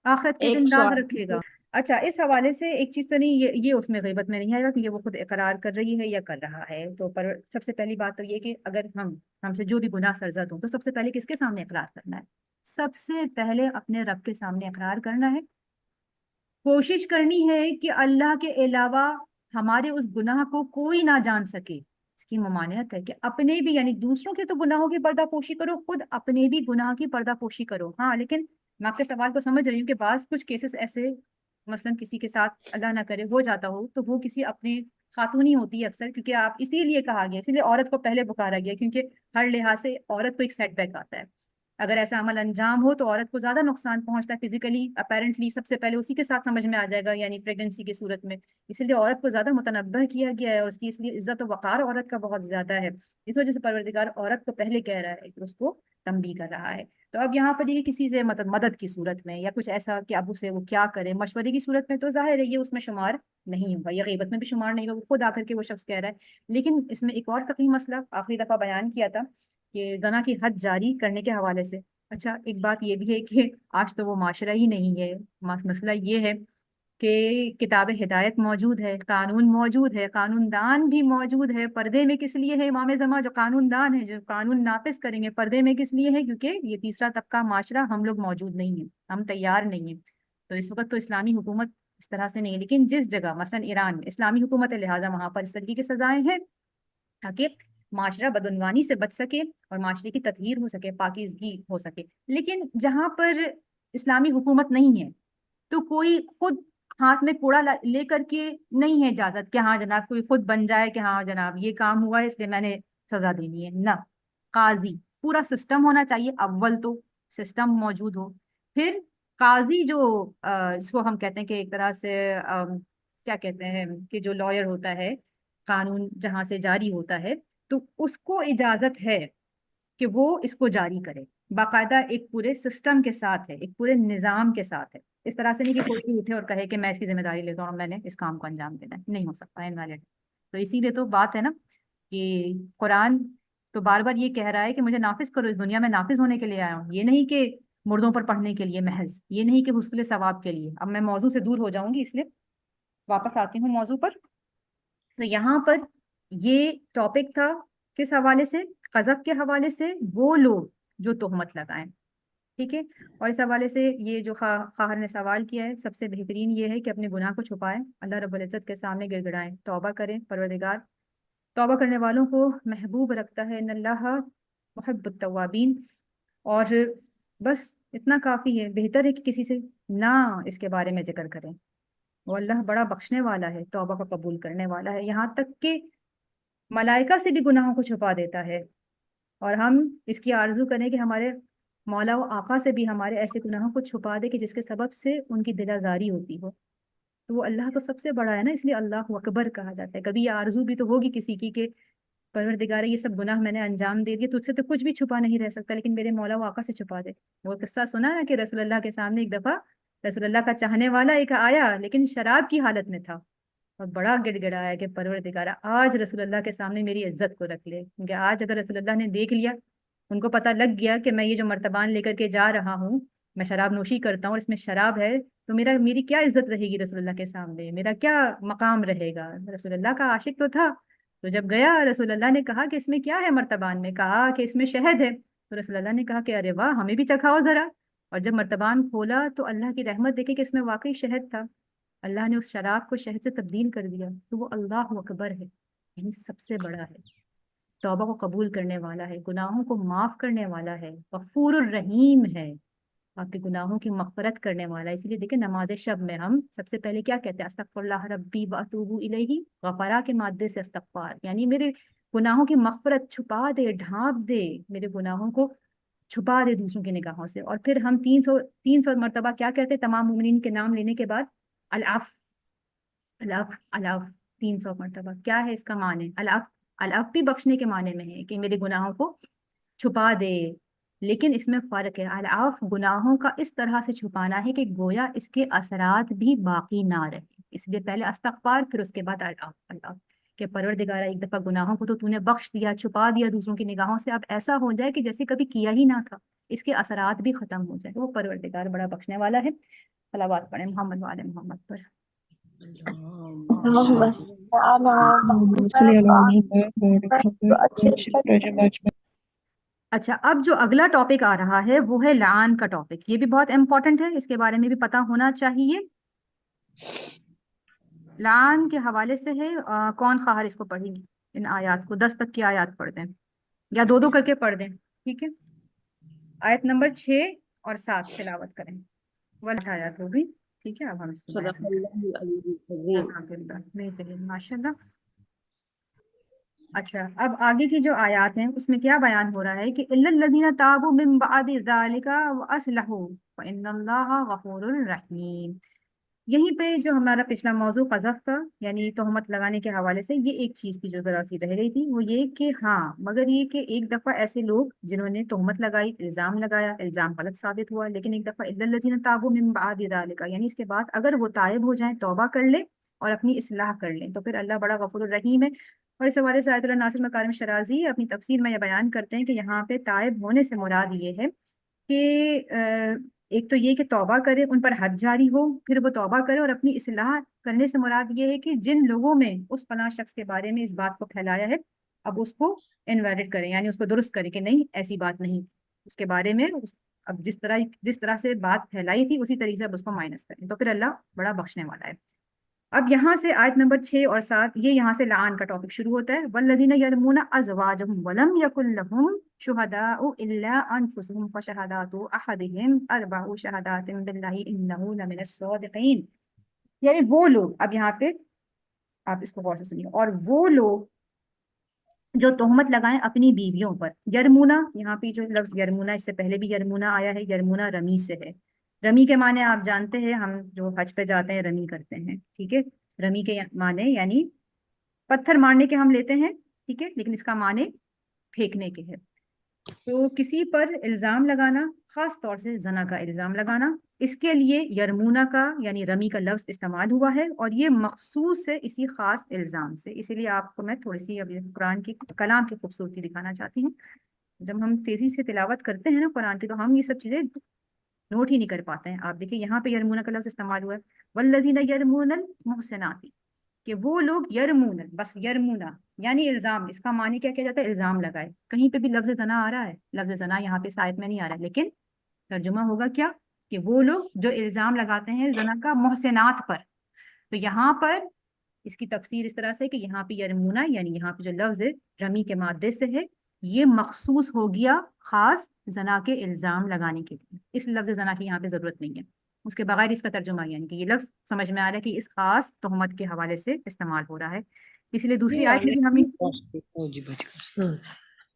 آخرت کے دن ایک راز سوال رکھے گا۔ اچھا، اس حوالے سے ایک چیز تو نہیں، یہ اس میں غیبت میں نہیں آئے گا کہ یہ وہ خود اقرار کر رہی ہے یا کر رہا ہے، تو پر سب سے پہلی بات تو یہ کہ اگر ہم سے جو بھی گناہ سرزد ہوں تو سب سے پہلے کس کے سامنے اقرار کرنا ہے؟ سب سے پہلے اپنے رب کے سامنے اقرار کرنا ہے۔ کوشش کرنی ہے کہ اللہ کے علاوہ ہمارے اس گناہ کو کوئی نہ جان سکے۔ اس کی ممانعت ہے کہ اپنے بھی، یعنی دوسروں کے تو گناہوں کی پردہ پوشی کرو، خود اپنے بھی گناہ کی پردہ پوشی کرو۔ ہاں، لیکن میں آپ کے سوال کو سمجھ رہی ہوں کہ بعض کچھ کیسز ایسے، مثلاً کسی کے ساتھ اللہ نہ کرے ہو جاتا ہو تو وہ کسی اپنے خاتون ہی ہوتی ہے اکثر، کیونکہ آپ اسی لیے کہا گیا، اسی لیے عورت کو پہلے پکارا گیا، کیونکہ ہر لحاظ سے عورت کو ایک سیٹ بیک آتا ہے۔ اگر ایسا عمل انجام ہو تو عورت کو زیادہ نقصان پہنچتا ہے فزیکلی، اپیرنٹلی سب سے پہلے اسی کے ساتھ سمجھ میں آ جائے گا، یعنی پریگننسی کی صورت میں۔ اس لیے عورت کو زیادہ متنبہ کیا گیا ہے، اور اس کی اس لیے عزت و وقار عورت کا بہت زیادہ ہے۔ اس وجہ سے پروردگار عورت کو پہلے کہہ رہا ہے کہ اس کو تنبیہ کر رہا ہے۔ تو اب یہاں پر یہ کسی سے مدد کی صورت میں یا کچھ ایسا کہ اب اسے وہ کیا کرے، مشورے کی صورت میں تو ظاہر ہے یہ اس میں شمار نہیں ہوگا، یا غیبت میں بھی شمار نہیں ہوگا، خود آ کر کے وہ شخص کہہ رہا ہے۔ لیکن اس میں ایک اور فقہی مسئلہ آخری دفعہ بیان کیا تھا کہ زنا کی حد جاری کرنے کے حوالے سے۔ اچھا، ایک بات یہ بھی ہے کہ آج تو وہ معاشرہ ہی نہیں ہے، مسئلہ یہ ہے کہ کتاب ہدایت موجود ہے، قانون موجود ہے، قانون دان بھی موجود ہے۔ پردے میں کس لیے ہے امام زمان جو قانون دان ہے، جو قانون نافذ کریں گے، پردے میں کس لیے ہے؟ کیونکہ یہ تیسرا طبقہ معاشرہ ہم لوگ موجود نہیں ہیں، ہم تیار نہیں ہیں۔ تو اس وقت تو اسلامی حکومت اس طرح سے نہیں ہے، لیکن جس جگہ مثلاً ایران میں اسلامی حکومت ہے، لہٰذا وہاں پر اس طریقے کی سزائیں ہیں تاکہ معاشرہ بدعنوانی سے بچ سکے اور معاشرے کی تطہیر ہو سکے، پاکیزگی ہو سکے۔ لیکن جہاں پر اسلامی حکومت نہیں ہے تو کوئی خود ہاتھ میں کوڑا لے کر کے نہیں ہے اجازت کہ ہاں جناب کوئی خود بن جائے کہ ہاں جناب یہ کام ہوا ہے اس لیے میں نے سزا دینی ہے۔ نہ، قاضی، پورا سسٹم ہونا چاہیے، اول تو سسٹم موجود ہو، پھر قاضی جو اس کو ہم کہتے ہیں کہ ایک طرح سے کیا کہتے ہیں کہ جو لائر ہوتا ہے، قانون جہاں سے جاری ہوتا ہے تو اس کو اجازت ہے کہ وہ اس کو جاری کرے، باقاعدہ ایک پورے سسٹم کے ساتھ ہے، ایک پورے نظام کے ساتھ ہے۔ اس طرح سے نہیں کہ کوئی بھی اٹھے اور کہے کہ میں اس کی ذمہ داری لیتا ہوں اور میں نے اس کام کو انجام دینا ہے، نہیں ہو سکتا، انویلڈ۔ تو اسی لیے تو بات ہے نا کہ قرآن تو بار بار یہ کہہ رہا ہے کہ مجھے نافذ کرو، اس دنیا میں نافذ ہونے کے لیے آیا ہوں، یہ نہیں کہ مردوں پر پڑھنے کے لیے محض، یہ نہیں کہ حصول ثواب کے لیے۔ اب میں موضوع سے دور ہو جاؤں گی، اس لیے واپس آتی ہوں موضوع پر۔ تو یہاں پر یہ ٹاپک تھا کس حوالے سے؟ قذف کے حوالے سے، وہ لوگ جو تہمت لگائیں، ٹھیک ہے۔ اور اس حوالے سے یہ جو خواہر نے سوال کیا ہے، سب سے بہترین یہ ہے کہ اپنے گناہ کو چھپائیں، اللہ رب العزت کے سامنے گڑ گڑائیں، توبہ کریں۔ پروردگار توبہ کرنے والوں کو محبوب رکھتا ہے، ان اللہ محب التوابین۔ اور بس اتنا کافی ہے، بہتر ہے کہ کسی سے نہ اس کے بارے میں ذکر کریں۔ وہ اللہ بڑا بخشنے والا ہے، توبہ کو قبول کرنے والا ہے، یہاں تک کہ ملائکہ سے بھی گناہوں کو چھپا دیتا ہے۔ اور ہم اس کی آرزو کریں کہ ہمارے مولا و آقا سے بھی ہمارے ایسے گناہوں کو چھپا دے کہ جس کے سبب سے ان کی دل آزاری ہوتی ہو۔ تو وہ اللہ تو سب سے بڑا ہے نا، اس لیے اللہ اکبر کہا جاتا ہے۔ کبھی یہ آرزو بھی تو ہوگی کسی کی کہ پروردگار یہ سب گناہ میں نے انجام دے دیے، تجھ سے تو کچھ بھی چھپا نہیں رہ سکتا، لیکن میرے مولا و آقا سے چھپا دے۔ وہ قصہ سنا نا کہ رسول اللہ کے سامنے ایک دفعہ رسول اللہ کا چاہنے والا ایک آیا، لیکن شراب کی حالت میں تھا، اور بڑا گڑ گڑایا کہ پروردگارا آج رسول اللہ کے سامنے میری عزت کو رکھ لے، کیونکہ آج اگر رسول اللہ نے دیکھ لیا، ان کو پتہ لگ گیا کہ میں یہ جو مرتبان لے کر کے جا رہا ہوں، میں شراب نوشی کرتا ہوں اور اس میں شراب ہے، تو میری کیا عزت رہے گی رسول اللہ کے سامنے، میرا کیا مقام رہے گا۔ رسول اللہ کا عاشق تو تھا، تو جب گیا رسول اللہ نے کہا کہ اس میں کیا ہے، مرتبان میں کہا کہ اس میں شہد ہے، تو رسول اللہ نے کہا کہ ارے واہ، ہمیں بھی چکھاؤ ذرا۔ اور جب مرتبان کھولا تو اللہ کی رحمت دیکھے کہ اس میں واقعی شہد تھا، اللہ نے اس شراب کو شہد سے تبدیل کر دیا۔ تو وہ اللہ اکبر ہے، یعنی سب سے بڑا ہے، توبہ کو قبول کرنے والا ہے، گناہوں کو معاف کرنے والا ہے، غفور الرحیم ہے، آپ کے گناہوں کی مغفرت کرنے والا ہے۔ اس لیے دیکھیں نماز شب میں ہم سب سے پہلے کیا کہتے ہیں، استغفر اللہ ربی واتوب الیہ، غفرہ کے مادے سے استغفار، یعنی میرے گناہوں کی مغفرت، چھپا دے، ڈھانپ دے میرے گناہوں کو، چھپا دے دوسروں کی نگاہوں سے۔ اور پھر ہم 300 مرتبہ کیا کہتے ہیں تمام مومنین کے نام لینے کے بعد، العفو، العفو، العفو، 300 مرتبہ۔ کیا ہے اس کا معنی؟ العفو، العفو بھی بخشنے کے معنی میں ہے کہ میرے گناہوں کو چھپا دے، لیکن اس میں فرق ہے، العفو گناہوں کا اس طرح سے چھپانا ہے کہ گویا اس کے اثرات بھی باقی نہ رہے، اس لیے پہلے استغفار، پھر اس کے بعد العفو، العفو کہ پروردگارہ ایک دفعہ گناہوں کو تو نے بخش دیا، چھپا دیا دوسروں کی نگاہوں سے، اب ایسا ہو جائے کہ جیسے کبھی کیا ہی نہ تھا، اس کے اثرات بھی ختم ہو جائے۔ وہ پروردگار بڑا بخشنے والا ہے۔ صلوات پڑھیں محمد وعلی محمد پر۔ اللهم صل على محمد تو اچھے سے اچھا، اب جو اگلا ٹاپک آ رہا ہے وہ ہے لعان کا ٹاپک، یہ بھی بہت امپورٹنٹ ہے، اس کے بارے میں بھی پتہ ہونا چاہیے۔ لعان کے حوالے سے ہے، کون خواہر اس کو پڑھیں گی، ان آیات کو 10 تک کی آیات پڑھ دیں یا دو کر کے پڑھ دیں، ٹھیک ہے۔ آیت نمبر 6 اور 7 تلاوت کریں، وہ آیات ہوگی، ٹھیک ہے۔ اب ہم اس کو صدق اللہ العلی العظیم۔ ماشاء اللہ۔ اچھا، اب آگے کی جو آیات ہیں اس میں کیا بیان ہو رہا ہے کہ الا الذین تابوا من بعد ذلک واصلحوا فان اللہ غفور الرحیم۔ یہیں پہ جو ہمارا پچھلا موضوع قذف کا، یعنی تہمت لگانے کے حوالے سے، یہ ایک چیز تھی جو ذرا سی رہ گئی تھی، وہ یہ کہ ہاں، مگر یہ کہ ایک دفعہ ایسے لوگ جنہوں نے تہمت لگائی، الزام لگایا، الزام غلط ثابت ہوا، لیکن ایک دفعہ الا الذین تابوا من بعد ذلک، یعنی اس کے بعد اگر وہ تائب ہو جائیں، توبہ کر لیں اور اپنی اصلاح کر لیں، تو پھر اللہ بڑا غفور الرحیم ہے۔ اور اس حوالے سے آیت اللہ ناصر مکارم شرازی اپنی تفسیر میں یہ بیان کرتے ہیں کہ یہاں پہ تائب ہونے سے مراد یہ ہے کہ ایک تو یہ کہ توبہ کرے، ان پر حد جاری ہو، پھر وہ توبہ کرے، اور اپنی اصلاح کرنے سے مراد یہ ہے کہ جن لوگوں میں اس فلاں شخص کے بارے میں اس بات کو پھیلایا ہے، اب اس کو انویلڈ کریں، یعنی اس کو درست کریں کہ نہیں، ایسی بات نہیں اس کے بارے میں، اب جس طرح سے بات پھیلائی تھی اسی طریقے سے اب اس کو مائنس کریں، تو پھر اللہ بڑا بخشنے والا ہے۔ اب یہاں سے آیت نمبر 6 اور 7، یہ یہاں سے لعان کا ٹاپک شروع ہوتا ہے۔ والذین یرمون ازواجہم ولم یکن لہم شہداء الا انفسہم فشہادات احدہم 4 شہادات باللہ انہ لمن الصادقین، یعنی وہ لوگ، اب یہاں پہ آپ اس کو غور سے سنیے، اور وہ لوگ جو تہمت لگائیں اپنی بیویوں پر، یرمونا، یہاں پہ جو لفظ یرمونا، اس سے پہلے بھی یرمونا آیا ہے، یرمونا رمی سے ہے۔ رمی کے معنی آپ جانتے ہیں، ہم جو حج پہ جاتے ہیں رمی کرتے ہیں، ٹھیک ہے۔ رمی کے معنی یعنی پتھر مارنے کے ہم لیتے ہیں، ٹھیک ہے، لیکن اس کا معنی پھینکنے کے ہے۔ تو کسی پر الزام لگانا، خاص طور سے زنا کا الزام لگانا، اس کے لیے یرمونا کا یعنی رمی کا لفظ استعمال ہوا ہے، اور یہ مخصوص ہے اسی خاص الزام سے۔ اسی لیے آپ کو میں تھوڑی سی اب قرآن کی کلام کی خوبصورتی دکھانا چاہتی ہوں۔ جب ہم تیزی سے تلاوت کرتے ہیں نا قرآن کی، تو ہم یہ سب چیزیں نوٹ ہی نہیں کر پاتے ہیں۔ آپ دیکھیں یہاں پہ یرمونا کا لفظ استعمال ہوا ہے، والذین یرمون المحصنات، کہ وہ لوگ یرمون، بس یرمونا یعنی الزام، اس کا معنی کیا جاتا ہے، الزام لگائے۔ کہیں پہ بھی لفظ زنا آ رہا ہے، لفظ زنا یہاں پہ آیت میں نہیں آ رہا ہے، لیکن ترجمہ ہوگا کیا کہ وہ لوگ جو الزام لگاتے ہیں زنا کا محسنات پر۔ تو یہاں پر اس کی تفسیر اس طرح سے کہ یہاں پہ یرمونا یعنی یہاں پہ جو لفظ رمی کے مادے سے ہے، یہ مخصوص ہو گیا خاص زنا کے الزام لگانے کے لیے. اس لفظ زنا کی یہاں پہ ضرورت نہیں ہے، اس کے بغیر اس کا ترجمہ یعنی کہ یہ لفظ سمجھ میں آ رہا ہے کہ اس خاص تہمت کے حوالے سے استعمال ہو رہا ہے. اس لیے دوسری آیت میں بھی ہمیں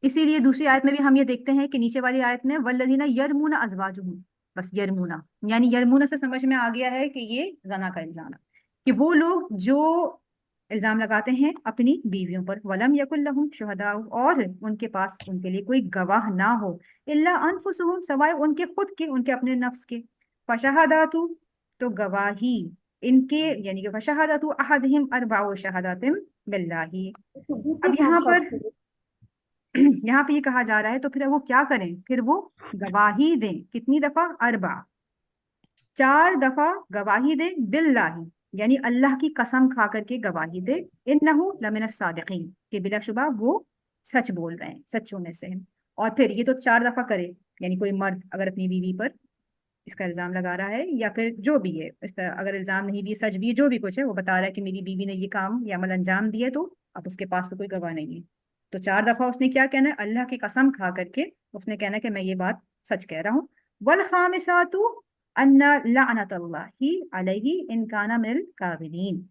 اسی لیے دوسری آیت میں بھی ہم یہ دیکھتے ہیں کہ نیچے والی آیت میں والذین یرمون ازواجہم، بس یرمونا یعنی یرمونا سے سمجھ میں آ گیا ہے کہ یہ زنا کا الزام ہے، کہ وہ لوگ جو الزام لگاتے ہیں اپنی بیویوں پر، ولم یکن لہم شہداء، اور ان کے پاس ان کے لیے کوئی گواہ نہ ہو، الا انفسہم، سوائے ان کے خود کے، ان کے اپنے نفس کے، فشہادات، تو گواہی ان کے یعنی کہ فشہادات احدہم اربع شہادات باللہ. اب یہاں پہ یہ کہا جا رہا ہے تو پھر وہ کیا کریں، پھر وہ گواہی دیں. کتنی دفعہ؟ اربع، 4 دفعہ گواہی دے، باللہ یعنی اللہ کی قسم کھا کر کے گواہی دے، انہو لمن الصادقین، کہ بلا شبہ وہ سچ بول رہے ہیں، سچوں میں سے ہیں. اور پھر یہ تو 4 دفعہ کرے، یعنی کوئی مرد اگر اپنی بیوی پر اس کا الزام لگا رہا ہے یا پھر جو بھی ہے اس طرح، اگر الزام نہیں بھی ہے، سچ بھی ہے، جو بھی کچھ ہے، وہ بتا رہا ہے کہ میری بیوی نے یہ کام یا عمل انجام دیا، تو اب اس کے پاس تو کوئی گواہ نہیں ہے. تو 4 دفعہ اس نے کیا کہنا ہے؟ اللہ کی قسم کھا کر کے اس نے کہنا ہے کہ میں یہ بات سچ کہہ رہا ہوں. والخامسات ان لعنت اللہ علیہ ان کان من الکاذبین،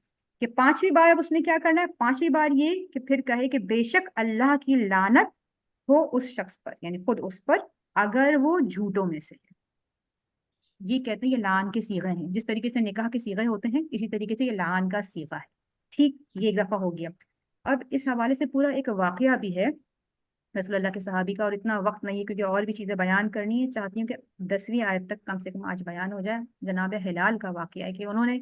کہ 5ویں بار اب اس نے کیا کرنا ہے؟ 5ویں بار یہ کہ پھر کہے کہ بے شک اللہ کی لعنت ہو اس شخص پر، یعنی خود اس پر، اگر وہ جھوٹوں میں سے ہے. یہ کہتے ہیں یہ لعان کے صیغے ہیں، جس طریقے سے نکاح کے صیغے ہوتے ہیں اسی طریقے سے یہ لعان کا صیغہ ہے. ٹھیک، یہ ایک دفعہ ہو گیا. اب اس حوالے سے پورا ایک واقعہ بھی ہے رسول اللہ کے صحابی کا، اور اتنا وقت نہیں ہے کیونکہ اور بھی چیزیں بیان کرنی ہے. چاہتی ہوں کہ 10ویں آیت تک کم سے کم آج بیان ہو جائے. جناب ہلال کا واقعہ ہے کہ انہوں نے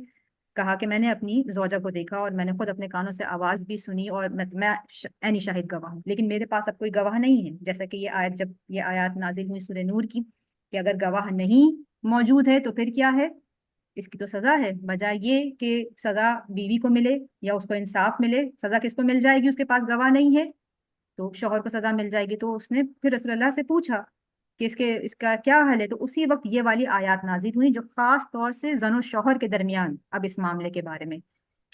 کہا کہ میں نے اپنی زوجہ کو دیکھا اور میں نے خود اپنے کانوں سے آواز بھی سنی، اور میں عینی شاہد گواہ ہوں، لیکن میرے پاس اب کوئی گواہ نہیں ہے. جیسا کہ یہ آیت، جب یہ آیات نازل ہوئی سورہ نور کی، کہ اگر گواہ نہیں موجود ہے تو پھر کیا ہے؟ اس کی تو سزا ہے، بجائے یہ کہ سزا بیوی کو ملے یا اس کو انصاف ملے، سزا کس کو مل جائے گی؟ اس کے پاس گواہ نہیں ہے تو شوہر کو سزا مل جائے گی. تو اس نے پھر رسول اللہ سے پوچھا کہ اس کا کیا حل ہے. تو اسی وقت یہ والی آیات نازل ہوئی جو خاص طور سے زن و شوہر کے درمیان اب اس معاملے کے بارے میں،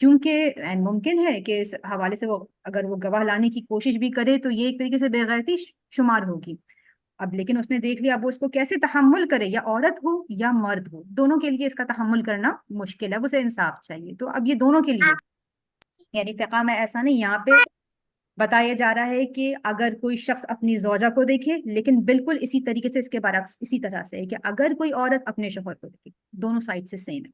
کیونکہ ممکن ہے کہ اس حوالے سے وہ اگر وہ گواہ لانے کی کوشش بھی کرے تو یہ ایک طریقے سے بے غیرتی شمار ہوگی. اب لیکن اس نے دیکھ لیا، اب وہ اس کو کیسے تحمل کرے، یا عورت ہو یا مرد ہو، دونوں کے لیے اس کا تحمل کرنا مشکل ہے، اسے انصاف چاہیے. تو اب یہ دونوں کے لیے، یعنی فقہ میں ایسا نہیں، یہاں پہ بتایا جا رہا ہے کہ اگر کوئی شخص اپنی زوجہ کو دیکھے، لیکن بالکل اسی طریقے سے اس کے برعکس اسی طرح سے ہے کہ اگر کوئی عورت اپنے شوہر کو دیکھے، دونوں سائڈ سے سیم ہے،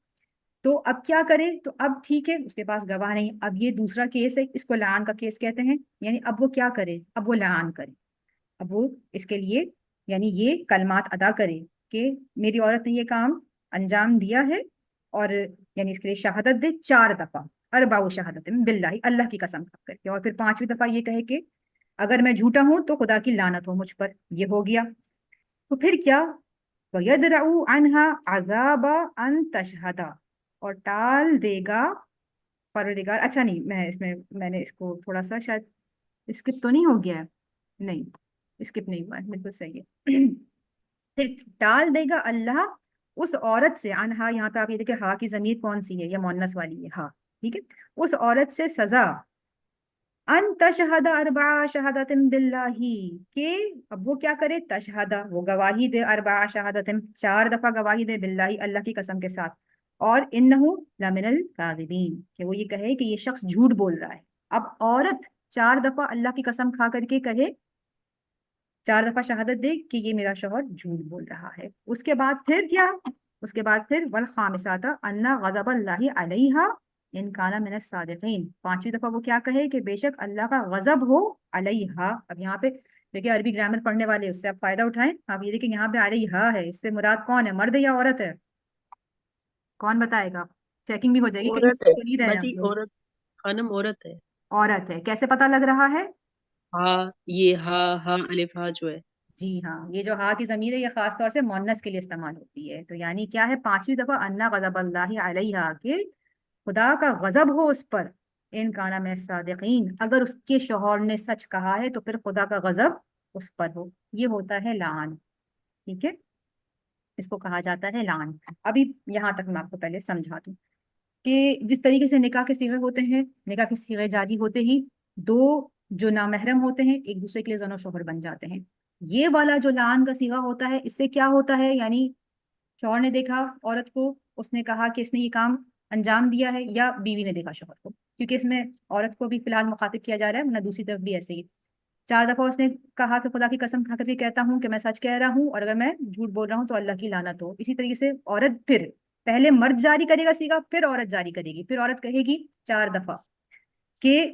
تو اب کیا کرے؟ تو اب ٹھیک ہے اس کے پاس گواہ نہیں، اب یہ دوسرا کیس ہے، اس کو لعان کا کیس کہتے ہیں. یعنی اب وہ کیا کرے؟ اب وہ لعان کرے، اب وہ اس کے لیے یعنی یہ کلمات ادا کرے کہ میری عورت نے یہ کام انجام دیا ہے، اور یعنی اس کے لیے شہادت دے 4 دفعہ، اربع شہادت باللہ، اللہ کی قسم کھا کر کے، اور پھر 5ویں دفعہ یہ کہے کہ اگر میں جھوٹا ہوں تو خدا کی لعنت ہو مجھ پر. یہ ہو گیا. تو پھر کیا؟ وَيَدْرَعُ عَنْهَا عَذَابَ أَن تَشْهَدَ، اور ٹال دے گا پروردگار. اچھا نہیں، میں نے اس کو تھوڑا سا شاید اسکپ تو نہیں ہو گیا ہے، نہیں اسکپ نہیں ہوا ہے، بالکل صحیح ہے. پھر ٹال دے گا اللہ اس عورت سے، عنہا یہاں پہ آپ یہ دیکھیں ہا کی ضمیر کون سی ہے؟ یہ مؤنث والی ہے، ہا. ٹھیک ہے، اس عورت سے سزا، ان تشہد 4 شہادت باللہ، کہ اب وہ کیا کرے؟ تشہد، وہ گواہی دے، 4 شہادت، 4 دفعہ گواہی دے، باللہ اللہ کی قسم کے ساتھ، اور انہو لمن الکاذبین، کہ وہ یہ کہے کہ یہ شخص جھوٹ بول رہا ہے. اب عورت 4 دفعہ اللہ کی قسم کھا کر کے کہے، 4 دفعہ شہادت دے کہ یہ میرا شوہر جھوٹ بول رہا ہے. اس کے بعد پھر کیا؟ اس کے بعد پھر والخامسات ان غضب اللہ علیہا ان کان من الصادقین، 5ویں دفعہ وہ کیا کہے کہ بے شک اللہ کا غضب ہو علیہا. اب یہاں پہ دیکھیں عربی گرامر پڑھنے والے اس سے آپ فائدہ اٹھائیں. آپ یہ دیکھیں یہاں پہ علیہا ہے، اس سے مراد کون ہے؟ مرد یا عورت ہے؟ کون بتائے گا؟ چیکنگ بھی ہو جائے گی کہیں عورت ہے تو نہیں رہے ہیں بیٹی، آپ لوگ. عورت، خانم عورت ہے. عورت ہے، کیسے پتا لگ رہا ہے؟ ہاں، یہ ہا الف ہا جو ہے. جی ہاں، یہ جو ہا کی ضمیر ہے یہ خاص طور سے مؤنث کے لیے استعمال ہوتی ہے. تو یعنی کیا ہے؟ 5ویں دفعہ انا غضب اللہ علیہا، کہ خدا کا غضب ہو اس پر، ان کانا من الصادقین، اگر اس کے شوہر نے سچ کہا ہے تو پھر خدا کا غضب اس پر ہو. یہ ہوتا ہے لعان. ٹھیک ہے، اس کو کہا جاتا ہے لعان. ابھی یہاں تک میں آپ کو پہلے سمجھا دوں کہ جس طریقے سے نکاح کے صیغے ہوتے ہیں، نکاح کے صیغے جاری ہوتے ہی 2 جو نامحرم ہوتے ہیں ایک دوسرے کے لیے زن و شوہر بن جاتے ہیں. یہ والا جو لعن کا صیغہ ہوتا ہے اس سے کیا ہوتا ہے، یعنی شوہر نے دیکھا عورت کو، اس نے کہا کہ اس نے یہ کام انجام دیا ہے، یا بیوی نے دیکھا شوہر کو، کیونکہ اس میں عورت کو بھی فی الحال مخاطب کیا جا رہا ہے، ورنہ دوسری طرف بھی ایسے ہی 4 دفعہ اس نے کہا کہ خدا کی قسم کھا کر کے کہتا ہوں کہ میں سچ کہہ رہا ہوں، اور اگر میں جھوٹ بول رہا ہوں تو اللہ کی لعنت ہو۔ اسی طریقے سے عورت پھر پہلے مرد جاری کرے گا صیغہ، پھر عورت جاری کرے گی، پھر عورت کہے گی 4 دفعہ کہ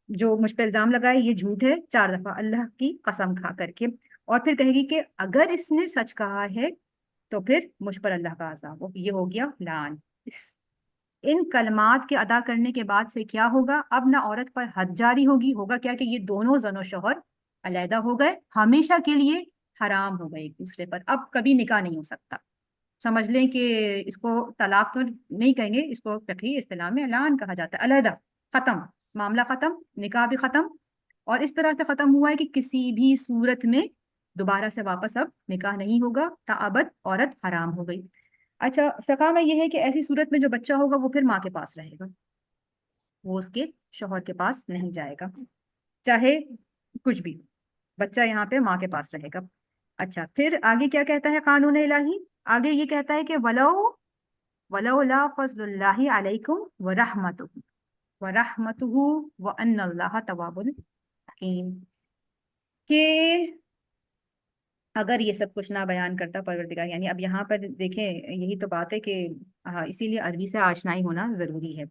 جو مجھ پہ الزام لگائے یہ جھوٹ ہے، 4 دفعہ اللہ کی قسم کھا کر کے، اور پھر کہے گی کہ اگر اس نے سچ کہا ہے تو پھر مجھ پر اللہ کا عذاب ہو۔ یہ ہو گیا لعن۔ ان کلمات کے ادا کرنے کے بعد سے کیا ہوگا، اب نہ عورت پر حد جاری ہوگی، ہوگا کیا کہ یہ دونوں زن و شوہر علیحدہ ہو گئے، ہمیشہ کے لیے حرام ہو گئے ایک دوسرے پر، اب کبھی نکاح نہیں ہو سکتا۔ سمجھ لیں کہ اس کو طلاق تو نہیں کہیں گے، اس کو فقہی اصطلاح میں اعلان کہا جاتا ہے، علیحدہ، ختم، معاملہ ختم، نکاح بھی ختم، اور اس طرح سے ختم ہوا ہے کہ کسی بھی صورت میں دوبارہ سے واپس اب نکاح نہیں ہوگا، تاابد عورت حرام ہو گئی۔ اچھا، فقہ میں یہ ہے کہ ایسی صورت میں جو بچہ ہوگا وہ پھر ماں کے پاس رہے گا، وہ اس کے شوہر کے پاس نہیں جائے گا، چاہے کچھ بھی، بچہ یہاں پہ ماں کے پاس رہے گا۔ اچھا، پھر آگے کیا کہتا ہے قانون الہی؟ آگے یہ کہتا ہے کہ وَلَوْلَا فَضْلُ اللَّهِ عَلَيْكُمْ وَرَحْمَتُهُ وَأَنَّ اللَّهَ تَوَّابٌ حَكِيمٌ، کہ اگر یہ سب کچھ نہ بیان کرتا پروردگار، یعنی اب یہاں پر دیکھیں یہی تو بات ہے کہ اسی لیے عربی سے آشنائی ہونا ضروری ہے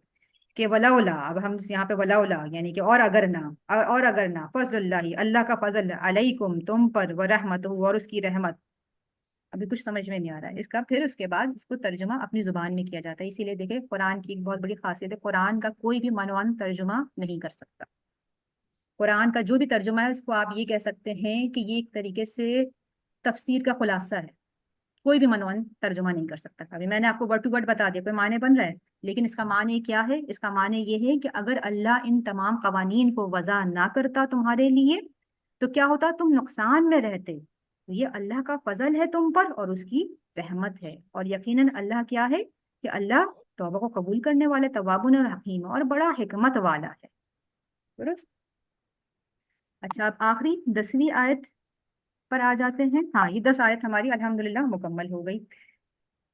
کہ ولولا، اب ہم یہاں پہ ولولا یعنی کہ اور اگر نہ، اور اگر نہ، فضل اللہ، اللہ کا فضل، علیکم، تم پر، ورحمت، اور اس کی رحمت، ابھی کچھ سمجھ میں نہیں آ رہا ہے اس کا، پھر اس کے بعد اس کو ترجمہ اپنی زبان میں کیا جاتا ہے۔ اسی لیے دیکھیں قرآن کی ایک بہت بڑی خاصیت ہے، قرآن کا کوئی بھی منوان ترجمہ نہیں کر سکتا۔ قرآن کا جو بھی ترجمہ ہے اس کو آپ یہ کہہ سکتے ہیں کہ یہ ایک طریقے سے تفسیر کا خلاصہ ہے، کوئی بھی منوان ترجمہ نہیں کر سکتا۔ ابھی میں نے آپ کو ورڈ ٹو ورڈ بتا دیا، کوئی معنی بن رہا ہے، لیکن اس کا معنی کیا ہے؟ اس کا معنی یہ ہے کہ اگر اللہ ان تمام قوانین کو وضع نہ کرتا تمہارے لیے تو کیا ہوتا، تم نقصان میں رہتے۔ یہ اللہ کا فضل ہے تم پر اور اس کی رحمت ہے، اور یقیناً اللہ کیا ہے کہ اللہ توبہ کو قبول کرنے والے، توابٌ الحکیم، اور بڑا حکمت والا ہے۔ درست؟ اچھا، اب آخری 10ویں آیت پر آ جاتے ہیں۔ ہاں، یہ 10 آیت ہماری الحمدللہ مکمل ہو گئی۔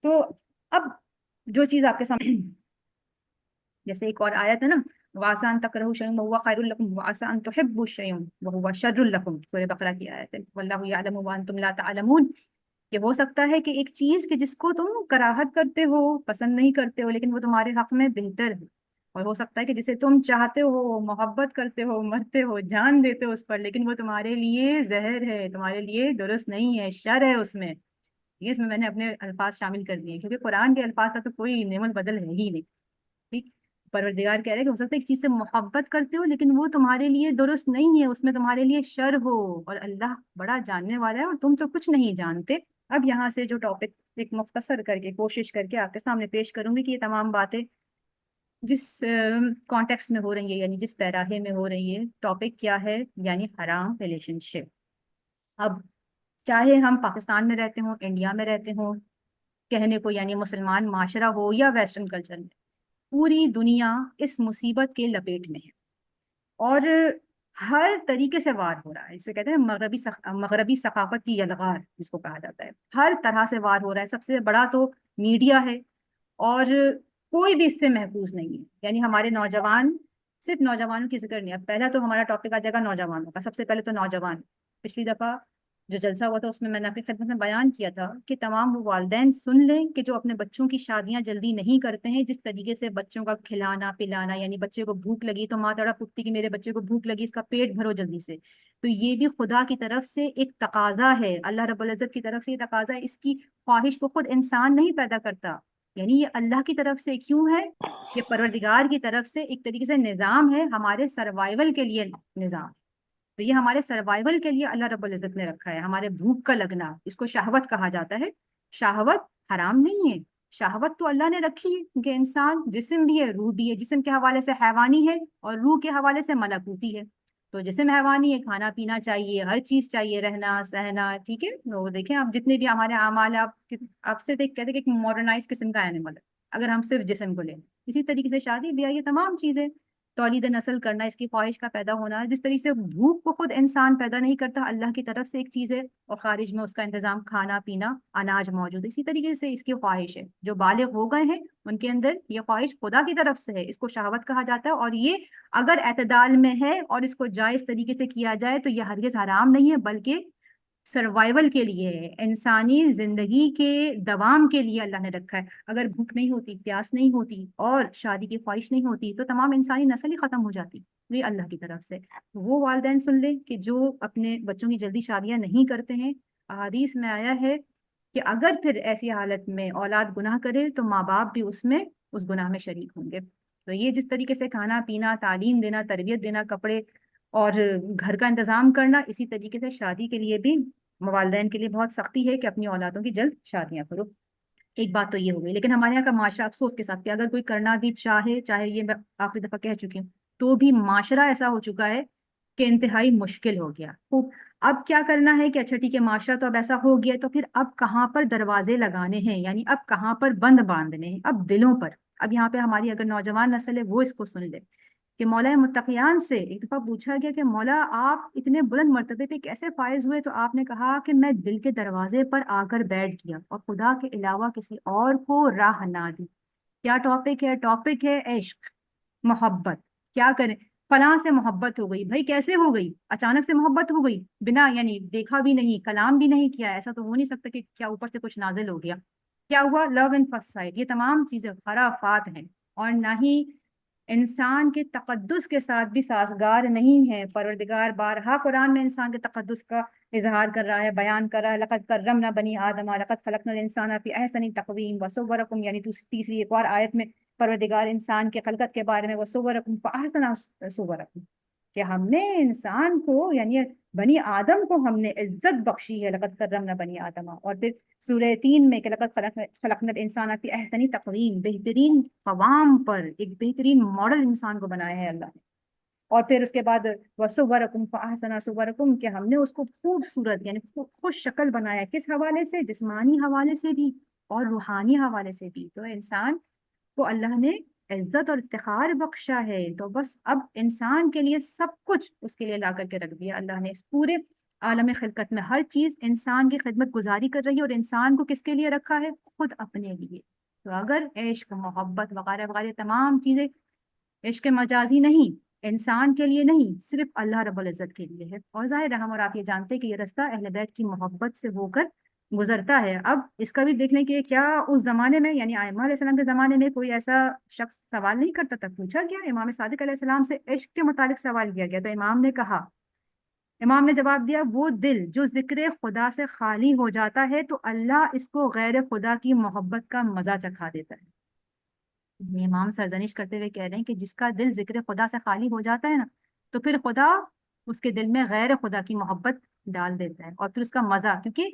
تو اب جو چیز آپ کے سامنے، جیسے ایک اور آیت ہے نا، وَعَسَىٰ أَن تَكْرَهُوا شَيْئًا وَهُوَ خَيْرٌ لَكُمْ وَعَسَىٰ أَن تُحِبُّوا شَيْئًا وَهُوَ شَرٌّ لَكُمْ، سورہ بقرہ کی آیت ہے، وَاللَّهُ يَعْلَمُ وَأَنتُمْ لَا تَعْلَمُونَ، کہ ہو سکتا ہے کہ ایک چیز کہ جس کو تم کراہت کرتے ہو، پسند نہیں کرتے ہو، لیکن وہ تمہارے حق میں بہتر ہے، اور ہو سکتا ہے کہ جسے تم چاہتے ہو، محبت کرتے ہو، مرتے ہو، جان دیتے ہو اس پر، لیکن وہ تمہارے لیے زہر ہے، تمہارے لیے درست نہیں ہے، شر ہے اس میں۔ یہ اس میں میں نے اپنے الفاظ شامل کر دیے، کیونکہ قرآن کے الفاظ کا تو کوئی نعمت بدل ہے ہی نہیں، ٹھیک؟ پروردگار کہہ رہے کہ ہو سکتا ہے ایک چیز سے محبت کرتے ہو لیکن وہ تمہارے لیے درست نہیں ہے، اس میں تمہارے لیے شر ہو، اور اللہ بڑا جاننے والا ہے اور تم تو کچھ نہیں جانتے۔ اب یہاں سے جو ٹاپک ایک مختصر کر کے کوشش کر کے آپ کے سامنے پیش کروں گی کہ یہ تمام باتیں جس کانٹیکس میں ہو رہی ہے، یعنی جس پیراہے میں ہو رہی ہے، ٹاپک کیا ہے؟ یعنی حرام ریلیشن شپ۔ اب چاہے ہم پاکستان میں رہتے ہوں، انڈیا میں رہتے ہوں، کہنے کو یعنی مسلمان معاشرہ ہو یا ویسٹرن کلچر میں، پوری دنیا اس مصیبت کے لپیٹ میں ہے، اور ہر طریقے سے وار ہو رہا ہے۔ اسے کہتے ہیں مغربی ثقافت کی یلغار جس کو کہا جاتا ہے، ہر طرح سے وار ہو رہا ہے۔ سب سے بڑا تو میڈیا ہے، اور کوئی بھی اس سے محفوظ نہیں ہے، یعنی ہمارے نوجوان، صرف نوجوانوں کی ذکر نہیں، اب پہلا تو ہمارا ٹاپک آ جائے گا نوجوانوں کا، سب سے پہلے تو نوجوان۔ پچھلی دفعہ جو جلسہ ہوا تھا اس میں میں نے اپنی خدمت میں بیان کیا تھا کہ تمام وہ والدین سن لیں کہ جو اپنے بچوں کی شادیاں جلدی نہیں کرتے ہیں، جس طریقے سے بچوں کا کھلانا پلانا، یعنی بچے کو بھوک لگی تو ماں تڑپ اٹھتی کہ میرے بچے کو بھوک لگی، اس کا پیٹ بھرو جلدی سے، تو یہ بھی خدا کی طرف سے ایک تقاضا ہے، اللہ رب العزت کی طرف سے یہ تقاضا ہے۔ اس کی خواہش کو خود انسان نہیں پیدا کرتا، یعنی یہ اللہ کی طرف سے کیوں ہے؟ یہ پروردگار کی طرف سے ایک طریقے سے نظام ہے، ہمارے سروائیول کے لیے نظام، تو یہ ہمارے سروائیول کے لیے اللہ رب العزت نے رکھا ہے، ہمارے بھوک کا لگنا، اس کو شہوت کہا جاتا ہے۔ شہوت حرام نہیں ہے، شہوت تو اللہ نے رکھی ہے، کیونکہ انسان جسم بھی ہے، روح بھی ہے، جسم کے حوالے سے حیوانی ہے اور روح کے حوالے سے ملکوتی ہے۔ تو جسم حیوانی ہے، کھانا پینا چاہیے، ہر چیز چاہیے، رہنا سہنا، ٹھیک ہے، تو دیکھیں آپ جتنے بھی ہمارے اعمال، آپ صرف ایک کہتے ہیں کہ ایک ماڈرنائز قسم کا اینیمل ہے اگر ہم صرف جسم کو لیں۔ اسی طریقے سے شادی بیاہ، یہ تمام چیزیں تولید نسل کرنا، اس کی خواہش کا پیدا ہونا. جس طریقے سے بھوک کو خود انسان پیدا نہیں کرتا، اللہ کی طرف سے ایک چیز ہے اور خارج میں اس کا انتظام کھانا پینا اناج موجود ہے. اسی طریقے سے اس کی خواہش ہے. جو بالغ ہو گئے ہیں ان کے اندر یہ خواہش خدا کی طرف سے ہے، اس کو شہوت کہا جاتا ہے. اور یہ اگر اعتدال میں ہے اور اس کو جائز طریقے سے کیا جائے تو یہ ہرگز حرام نہیں ہے، بلکہ سروائیول کے لیے ہے، انسانی زندگی کے دوام کے لیے اللہ نے رکھا ہے. اگر بھوک نہیں ہوتی، پیاس نہیں ہوتی اور شادی کی خواہش نہیں ہوتی تو تمام انسانی نسل ہی ختم ہو جاتی. یہ اللہ کی طرف سے. وہ والدین سن لیں کہ جو اپنے بچوں کی جلدی شادیاں نہیں کرتے ہیں، احادیث میں آیا ہے کہ اگر پھر ایسی حالت میں اولاد گناہ کرے تو ماں باپ بھی اس گناہ میں شریک ہوں گے. تو یہ جس طریقے سے کھانا پینا، تعلیم دینا، تربیت دینا، کپڑے اور گھر کا انتظام کرنا، اسی طریقے سے شادی کے لیے بھی والدین کے لیے بہت سختی ہے کہ اپنی اولادوں کی جلد شادیاں کرو. ایک بات تو یہ ہو گئی. لیکن ہمارے یہاں کا معاشرہ افسوس کے ساتھ کہ اگر کوئی کرنا بھی چاہے یہ میں آخری دفعہ کہہ چکی ہوں، تو بھی معاشرہ ایسا ہو چکا ہے کہ انتہائی مشکل ہو گیا. خوب اب کیا کرنا ہے کہ اچھا ٹھیک ہے معاشرہ تو اب ایسا ہو گیا، تو پھر اب کہاں پر دروازے لگانے ہیں، یعنی اب کہاں پر بند باندھنے ہیں، اب دلوں پر. اب یہاں پہ ہماری اگر نوجوان نسل ہے وہ اس کو سن لے کہ مولا متقیان سے ایک دفعہ پوچھا گیا کہ مولا آپ اتنے بلند مرتبے پہ کیسے فائز ہوئے؟ تو آپ نے کہا کہ میں دل کے دروازے پر آ کر بیٹھ گیا اور خدا کے علاوہ کسی اور کو راہ نہ دی. کیا ٹاپک ہے؟ ٹاپک ہے عشق، محبت. کیا کریں؟ فلاں سے محبت ہو گئی. بھائی کیسے ہو گئی؟ اچانک سے محبت ہو گئی، بنا یعنی دیکھا بھی نہیں، کلام بھی نہیں کیا. ایسا تو ہو نہیں سکتا کہ کیا اوپر سے کچھ نازل ہو گیا. کیا ہوا؟ لو ان فرسٹ سائٹ. یہ تمام چیزیں خرافات ہیں اور نہ ہی انسان کے تقدس کے ساتھ بھی سازگار نہیں ہے. پروردگار بارہا قرآن میں انسان کے تقدس کا اظہار کر رہا ہے، بیان کر رہا ہے. لقد کرمنا بنی آدم لقد خلقنا الانسان فی احسن تقویم وصورکم، یعنی تیسری ایک اور آیت میں پروردگار انسان کے خلقت کے بارے میں وصورکم فاحسن صورکم، کہ ہم نے انسان کو یعنی بنی آدم کو ہم نے عزت بخشی ہے. لقد کرمنا بنی آدم. اور پھر سورہ 3 میں کہ لقد خلقنا الانسان فی احسن تقویم، بہترین قوام پر ایک بہترین ماڈل انسان کو بنایا ہے اللہ نے. اور پھر اس کے بعد وصورکم فاحسن صورکم، کہ ہم نے اس کو خوبصورت یعنی خوش شکل بنایا. کس حوالے سے؟ جسمانی حوالے سے بھی اور روحانی حوالے سے بھی. تو انسان کو اللہ نے عزت اور افتخار بخشا ہے. تو بس اب انسان کے لیے سب کچھ اس کے لیے لا کر کے رکھ دیا اللہ نے. اس پورے عالم خلقت میں ہر چیز انسان کی خدمت گزاری کر رہی ہے. اور انسان کو کس کے لیے رکھا ہے؟ خود اپنے لیے. تو اگر عشق، محبت وغیرہ وغیرہ تمام چیزیں عشق مجازی نہیں، انسان کے لیے نہیں، صرف اللہ رب العزت کے لیے ہے. اور ظاہر ہے ہم اور آپ یہ جانتے ہیں کہ یہ رستہ اہل بیت کی محبت سے ہو کر گزرتا ہے. اب اس کا بھی دیکھنے کہ کیا اس زمانے میں یعنی ائمہ علیہ السلام کے زمانے میں کوئی ایسا شخص سوال نہیں کرتا تھا. پوچھا گیا امام صادق علیہ السلام سے عشق کے متعلق سوال کیا گیا تو امام نے جواب دیا وہ دل جو ذکر خدا سے خالی ہو جاتا ہے تو اللہ اس کو غیر خدا کی محبت کا مزہ چکھا دیتا ہے. امام سرزنش کرتے ہوئے کہہ رہے ہیں کہ جس کا دل ذکر خدا سے خالی ہو جاتا ہے نا تو پھر خدا اس کے دل میں غیر خدا کی محبت ڈال دیتا ہے. اور پھر اس کا مزہ، کیونکہ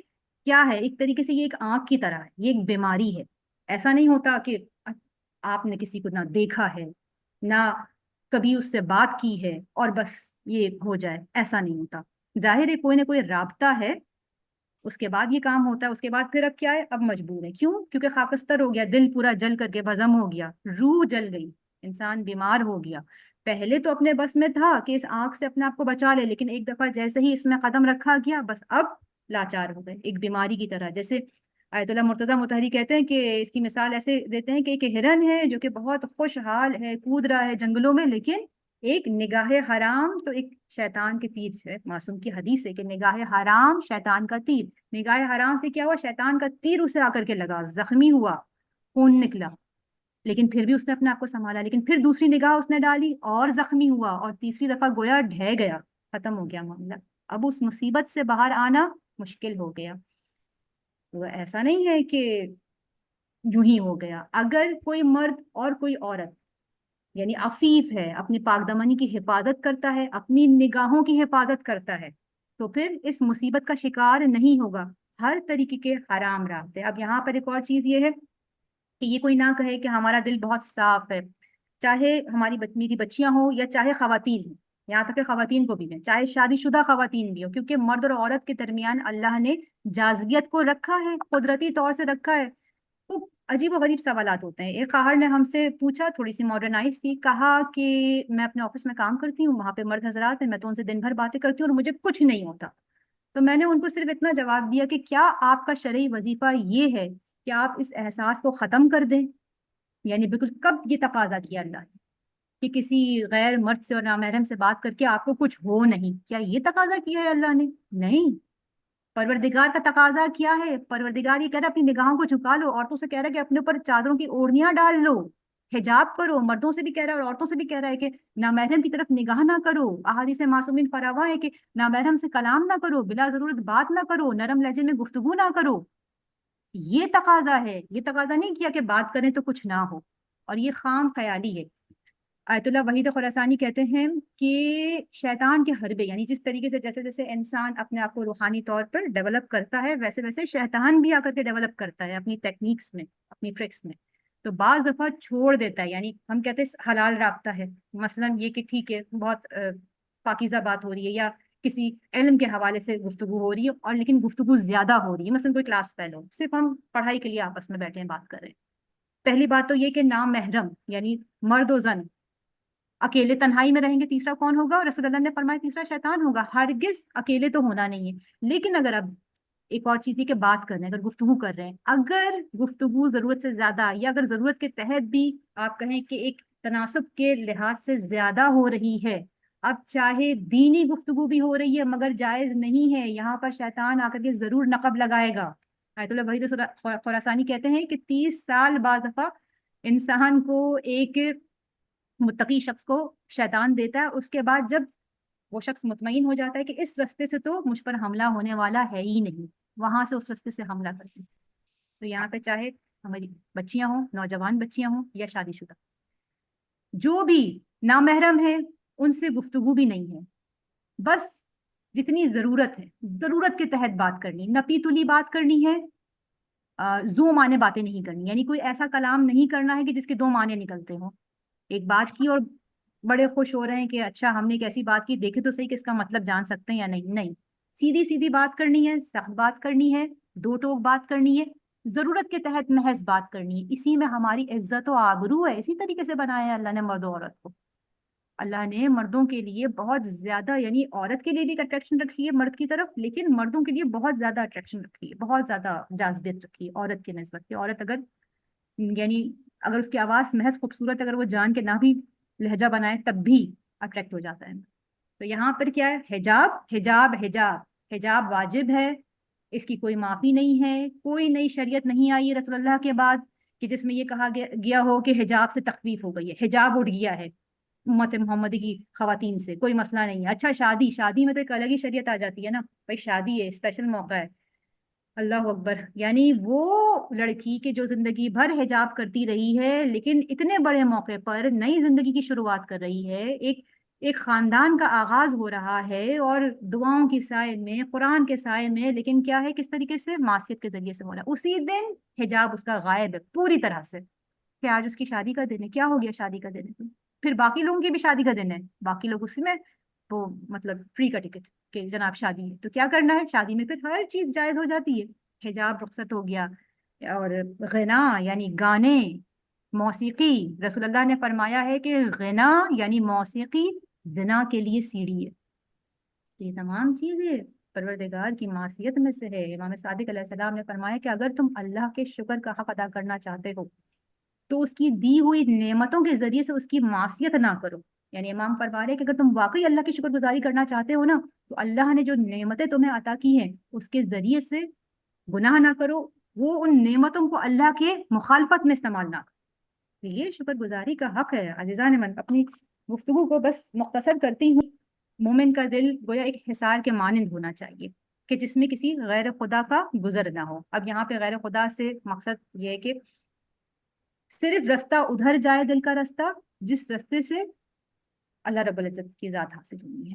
کیا ہے ایک طریقے سے یہ ایک آنکھ کی طرح ہے، یہ ایک بیماری ہے. ایسا نہیں ہوتا کہ آپ نے کسی کو نہ دیکھا ہے نہ کبھی اس سے بات کی ہے اور بس یہ ہو جائے، ایسا نہیں ہوتا. ظاہر ہے کوئی نہ کوئی رابطہ ہے، اس کے بعد یہ کام ہوتا ہے. اس کے بعد پھر اب کیا ہے؟ اب مجبور ہے. کیوں؟ کیونکہ خاکستر ہو گیا، دل پورا جل کر کے بھسم ہو گیا، روح جل گئی، انسان بیمار ہو گیا. پہلے تو اپنے بس میں تھا کہ اس آنکھ سے اپنے آپ کو بچا لے، لیکن ایک دفعہ جیسے ہی اس میں قدم رکھا گیا بس اب لاچار ہو گئے، ایک بیماری کی طرح. جیسے آیت اللہ مرتضیٰ مطہری کہتے ہیں کہ اس کی مثال ایسے دیتے ہیں کہ ایک ہرن ہے جو کہ بہت خوشحال ہے، کود رہا ہے جنگلوں میں، لیکن ایک نگاہ حرام تو ایک شیطان کے تیر ہے. معصوم کی حدیث ہے کہ نگاہ حرام شیطان کا تیر. نگاہ حرام سے کیا ہوا؟ شیطان کا تیر اسے آ کر کے لگا، زخمی ہوا، خون نکلا، لیکن پھر بھی اس نے اپنے آپ کو سنبھالا. لیکن پھر دوسری نگاہ اس نے ڈالی اور زخمی ہوا، اور تیسری دفعہ گویا ڈھہ گیا، ختم ہو گیا معاملہ. اب اس مصیبت سے باہر آنا مشکل ہو گیا. تو ایسا نہیں ہے کہ یوں ہی ہو گیا. اگر کوئی مرد اور کوئی عورت یعنی عفیف ہے، اپنی پاک دامنی کی حفاظت کرتا ہے، اپنی نگاہوں کی حفاظت کرتا ہے، تو پھر اس مصیبت کا شکار نہیں ہوگا. ہر طریقے کے حرام راستے. اب یہاں پر ایک اور چیز یہ ہے کہ یہ کوئی نہ کہے کہ ہمارا دل بہت صاف ہے، چاہے میری بچیاں ہوں یا چاہے خواتین ہوں، یہاں تک کہ خواتین کو بھی ہے، چاہے شادی شدہ خواتین بھی ہو، کیونکہ مرد اور عورت کے درمیان اللہ نے جاذبیت کو رکھا ہے، قدرتی طور سے رکھا ہے. تو عجیب و غریب سوالات ہوتے ہیں. ایک خواہر نے ہم سے پوچھا، تھوڑی سی ماڈرنائز تھی، کہا کہ میں اپنے آفس میں کام کرتی ہوں، وہاں پہ مرد حضرات ہیں، میں تو ان سے دن بھر باتیں کرتی ہوں اور مجھے کچھ نہیں ہوتا. تو میں نے ان کو صرف اتنا جواب دیا کہ کیا آپ کا شرعی وظیفہ یہ ہے کہ آپ اس احساس کو ختم کر دیں؟ یعنی بالکل کب یہ تقاضا کیا اللہ نے کہ کسی غیر مرد سے اور نامحرم سے بات کر کے آپ کو کچھ ہو نہیں؟ کیا یہ تقاضا کیا ہے اللہ نے؟ نہیں. پروردگار کا تقاضا کیا ہے؟ پروردگار یہ کہہ رہا ہے اپنی نگاہوں کو جھکا لو. عورتوں سے کہہ رہا ہے کہ اپنے اوپر چادروں کی اوڑھنیاں ڈال لو، حجاب کرو. مردوں سے بھی کہہ رہا ہے اور عورتوں سے بھی کہہ رہا ہے کہ نامحرم کی طرف نگاہ نہ کرو. احادیث معصومین فراواں ہے کہ نامحرم سے کلام نہ کرو، بلا ضرورت بات نہ کرو، نرم لہجے میں گفتگو نہ کرو. یہ تقاضا ہے. یہ تقاضا نہیں کیا کہ بات کریں تو کچھ نہ ہو. اور یہ خام خیالی ہے. آیت اللہ وحید خراسانی کہتے ہیں کہ شیطان کے حربے، یعنی جس طریقے سے جیسے جیسے انسان اپنے آپ کو روحانی طور پر ڈیولپ کرتا ہے، ویسے ویسے شیطان بھی آ کر کے ڈیولپ کرتا ہے اپنی ٹیکنیکس میں، اپنی ٹرکس میں. تو بعض دفعہ چھوڑ دیتا ہے. یعنی ہم کہتے ہیں حلال رابطہ ہے، مثلا یہ کہ ٹھیک ہے بہت پاکیزہ بات ہو رہی ہے، یا کسی علم کے حوالے سے گفتگو ہو رہی ہے، اور لیکن گفتگو زیادہ ہو رہی ہے، مثلا کوئی کلاس فیلو، صرف ہم پڑھائی کے لیے آپس میں بیٹھے ہیں بات کر رہے ہیں. پہلی بات تو یہ کہ نامحرم یعنی مرد و زن اکیلے تنہائی میں رہیں گے، تیسرا کون ہوگا؟ اور رسول اللہ نے فرمایا تیسرا شیطان ہوگا. ہرگز اکیلے تو ہونا نہیں ہے. لیکن اگر اب ایک اور چیز یہ کہ بات کر رہے ہیں، اگر گفتگو کر رہے ہیں، اگر گفتگو ضرورت سے زیادہ، یا اگر ضرورت کے تحت بھی آپ کہیں کہ ایک تناسب کے لحاظ سے زیادہ ہو رہی ہے، اب چاہے دینی گفتگو بھی ہو رہی ہے مگر جائز نہیں ہے، یہاں پر شیطان آ کر کے ضرور نقب لگائے گا. آیت اللہ وحید خراسانی کہتے ہیں کہ 30 سال بعد دفعہ انسان کو، ایک متقی شخص کو شیطان دیتا ہے. اس کے بعد جب وہ شخص مطمئن ہو جاتا ہے کہ اس رستے سے تو مجھ پر حملہ ہونے والا ہے ہی نہیں، وہاں سے اس رستے سے حملہ کرتے ہیں. تو یہاں پہ چاہے ہماری بچیاں ہوں، نوجوان بچیاں ہوں یا شادی شدہ، جو بھی نامحرم ہے ان سے گفتگو بھی نہیں ہے. بس جتنی ضرورت ہے، ضرورت کے تحت بات کرنی، نپی تلی بات کرنی ہے. زو معنی باتیں نہیں کرنی، یعنی کوئی ایسا کلام نہیں کرنا ہے کہ جس کے 2 معنی نکلتے ہوں. ایک بات کی اور بڑے خوش ہو رہے ہیں کہ اچھا ہم نے ایک ایسی بات کی، دیکھے تو صحیح کہ اس کا مطلب جان سکتے ہیں یا نہیں. نہیں، سیدھی سیدھی بات کرنی ہے، سخت بات کرنی ہے، 2 ٹوک بات کرنی ہے، ضرورت کے تحت محض بات کرنی ہے. اسی میں ہماری عزت و آبرو ہے. اسی طریقے سے بنایا ہے اللہ نے مرد و عورت کو. اللہ نے مردوں کے لیے بہت زیادہ، یعنی عورت کے لیے بھی ایک اٹریکشن رکھی ہے مرد کی طرف، لیکن مردوں کے لیے بہت زیادہ اٹریکشن رکھی ہے، بہت زیادہ جاذبیت رکھی ہے عورت کے نسبت کہ عورت اگر، یعنی اگر اس کی آواز محض خوبصورت، اگر وہ جان کے نہ بھی لہجہ بنائے تب بھی اٹریکٹ ہو جاتا ہے. تو یہاں پر کیا ہے؟ حجاب حجاب حجاب. حجاب واجب ہے، اس کی کوئی معافی نہیں ہے. کوئی نئی شریعت نہیں آئی ہے رسول اللہ کے بعد کہ جس میں یہ کہا گیا ہو کہ حجاب سے تخفیف ہو گئی ہے، حجاب اٹھ گیا ہے امت محمدی کی خواتین سے، کوئی مسئلہ نہیں ہے. اچھا شادی میں تو ایک الگ ہی شریعت آ جاتی ہے نا بھائی، شادی ہے، اسپیشل موقع ہے. اللہ اکبر. یعنی وہ لڑکی کے جو زندگی بھر حجاب کرتی رہی ہے، لیکن اتنے بڑے موقع پر نئی زندگی کی شروعات کر رہی ہے، ایک خاندان کا آغاز ہو رہا ہے، اور دعاؤں کی سائے میں، قرآن کے سائے میں، لیکن کیا ہے کس طریقے سے؟ معصیت کے ذریعے سے ہو رہا ہے. اسی دن حجاب اس کا غائب ہے پوری طرح سے، کہ آج اس کی شادی کا دن ہے. کیا ہو گیا شادی کا دن ہے؟ پھر باقی لوگوں کی بھی شادی کا دن ہے، باقی لوگ اسی میں وہ مطلب فری کا ٹکٹ کہ جناب شادی ہے. تو کیا کرنا ہے؟ شادی میں پھر ہر چیز جائز ہو جاتی ہے. حجاب رخصت ہو گیا. اور غنا یعنی گانے، موسیقی، رسول اللہ نے فرمایا ہے کہ غنا یعنی موسیقی زنا کے لیے سیڑھی ہے. یہ تمام چیزیں پروردگار کی معصیت میں سے ہے. امام صادق علیہ السلام نے فرمایا کہ اگر تم اللہ کے شکر کا حق ادا کرنا چاہتے ہو تو اس کی دی ہوئی نعمتوں کے ذریعے سے اس کی معصیت نہ کرو. یعنی امام فرما رہے کہ اگر تم واقعی اللہ کی شکر گزاری کرنا چاہتے ہو نا، تو اللہ نے جو نعمتیں تمہیں عطا کی ہیں اس کے ذریعے سے گناہ نہ کرو، وہ ان نعمتوں کو اللہ کے مخالفت میں استعمال نہ کرو. یہ شکر گزاری کا حق ہے. عزیزان من، اپنی گفتگو کو بس مختصر کرتی ہوں. مومن کا دل گویا ایک حصار کے مانند ہونا چاہیے کہ جس میں کسی غیر خدا کا گزر نہ ہو. اب یہاں پہ غیر خدا سے مقصد یہ ہے کہ صرف رستہ ادھر جائے، دل کا رستہ جس رستے سے اللہ رب العزت کی ذات حاصل ہونی ہے،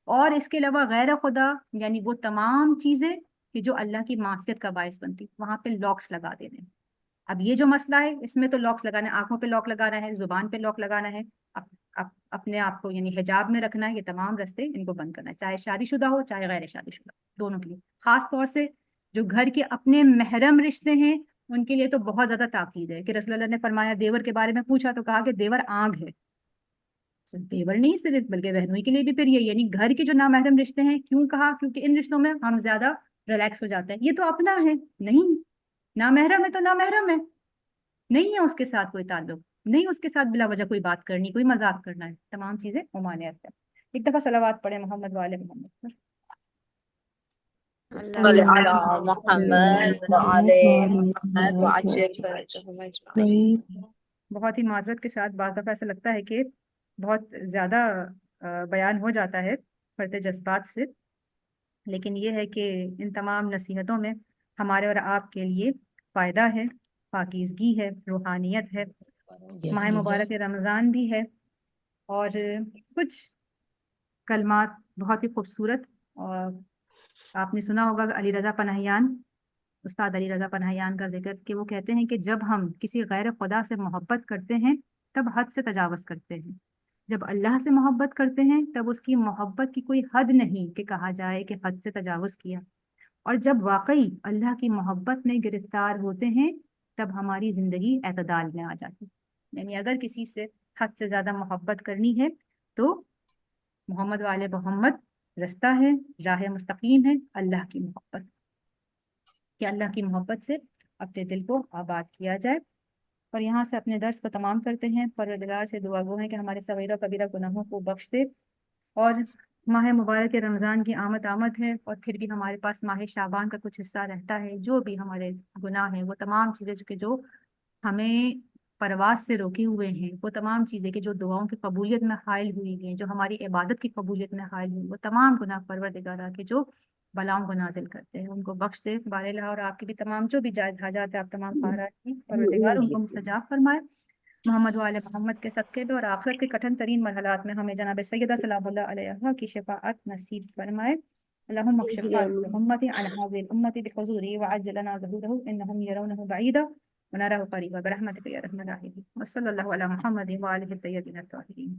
اور اس کے علاوہ غیر خدا یعنی وہ تمام چیزیں کہ جو اللہ کی معصیت کا باعث بنتی، وہاں پہ لاکس لگا دینے. اب یہ جو مسئلہ ہے اس میں تو لاکس لگانا ہے، آنکھوں پہ لاک لگانا ہے، زبان پہ لاک لگانا ہے، اپنے آپ کو یعنی حجاب میں رکھنا ہے. یہ تمام رستے ان کو بند کرنا ہے، چاہے شادی شدہ ہو چاہے غیر شادی شدہ، دونوں کے لیے. خاص طور سے جو گھر کے اپنے محرم رشتے ہیں ان کے لیے تو بہت زیادہ تاکید ہے کہ رسول اللہ نے فرمایا، دیور کے بارے میں پوچھا تو کہا کہ دیور آگ ہے. تو دیور نہیں صرف بلکہ بہنوئی کے لیے بھی پھر یعنی گھر کے جو نامحرم رشتے ہیں، کیوں کہا؟ کیونکہ ان رشتوں میں ہم زیادہ ریلیکس ہو جاتے ہیں. یہ تو اپنا ہے، نہیں نامحرم ہے تو نامحرم ہے، نہیں ہے اس کے ساتھ کوئی تعلق، نہیں اس کے ساتھ بلا وجہ کوئی بات کرنی، کوئی مذاق کرنا ہے، تمام چیزیں ممانعت ہے. ایک دفعہ صلوات پڑھے محمد والے محمد پر. صلی علی محمد محمد وعجل فرجهم اجمعین. بہت ہی معذرت کے ساتھ بعض دفعہ ایسا لگتا ہے کہ بہت زیادہ بیان ہو جاتا ہے فرط جذبات سے، لیکن یہ ہے کہ ان تمام نصیحتوں میں ہمارے اور آپ کے لیے فائدہ ہے، پاکیزگی ہے، روحانیت ہے، ماہ مبارک رمضان بھی ہے، اور کچھ کلمات بہت ہی خوبصورت. اور آپ نے سنا ہوگا علی رضا پناہیان، استاد علی رضا پناہیان کا ذکر، کہ وہ کہتے ہیں کہ جب ہم کسی غیر خدا سے محبت کرتے ہیں تب حد سے تجاوز کرتے ہیں، جب اللہ سے محبت کرتے ہیں تب اس کی محبت کی کوئی حد نہیں کہ کہا جائے کہ حد سے تجاوز کیا، اور جب واقعی اللہ کی محبت میں گرفتار ہوتے ہیں تب ہماری زندگی اعتدال میں آ جاتی. یعنی اگر کسی سے حد سے زیادہ محبت کرنی ہے تو محمد والے محمد رستہ ہے، راہ مستقیم ہے اللہ کی محبت، کہ اللہ کی محبت سے اپنے دل کو آباد کیا جائے. اور یہاں سے اپنے درس کو تمام کرتے ہیں. پروردگار سے دعا گو ہیں کہ ہمارے صغیرہ و کبیرہ گناہوں کو بخش دے، اور ماہ مبارک رمضان کی آمد ہے، اور پھر بھی ہمارے پاس ماہ شعبان کا کچھ حصہ رہتا ہے. جو بھی ہمارے گناہ ہیں، وہ تمام چیزیں جو ہمیں پرواز سے روکے ہوئے ہیں، وہ تمام چیزیں کہ جو دعاؤں کی قبولیت میں حائل ہوئی ہیں، جو ہماری عبادت کی قبولیت میں حائل ہوئی، وہ تمام گناہ پروردگارہ کے جو بلاؤں کو نازل کرتے ہیں ان کو بخش دے. بارے اور آپ کی بھی تمام جو بھی جائز حاجات ہیں، آپ تمام خواہرات کی پروردگار ان کو مستجاب فرمائے. محمد وآل محمد کے صدقے میں اور آخرت کے کٹھن ترین مرحلات میں ہمیں جناب سیدہ سلام اللہ علیہا کی شفاعت نصیب فرمائے. اللهم اكشف حال الأمة عن هذه الأمة بحضوره وعجل لنا ظهوره إنهم يرونه بعيدا ونراه قريبا برحمتك يا أرحم الراحمين. وصلى الله على محمد وآله الطيبين الطاهرين.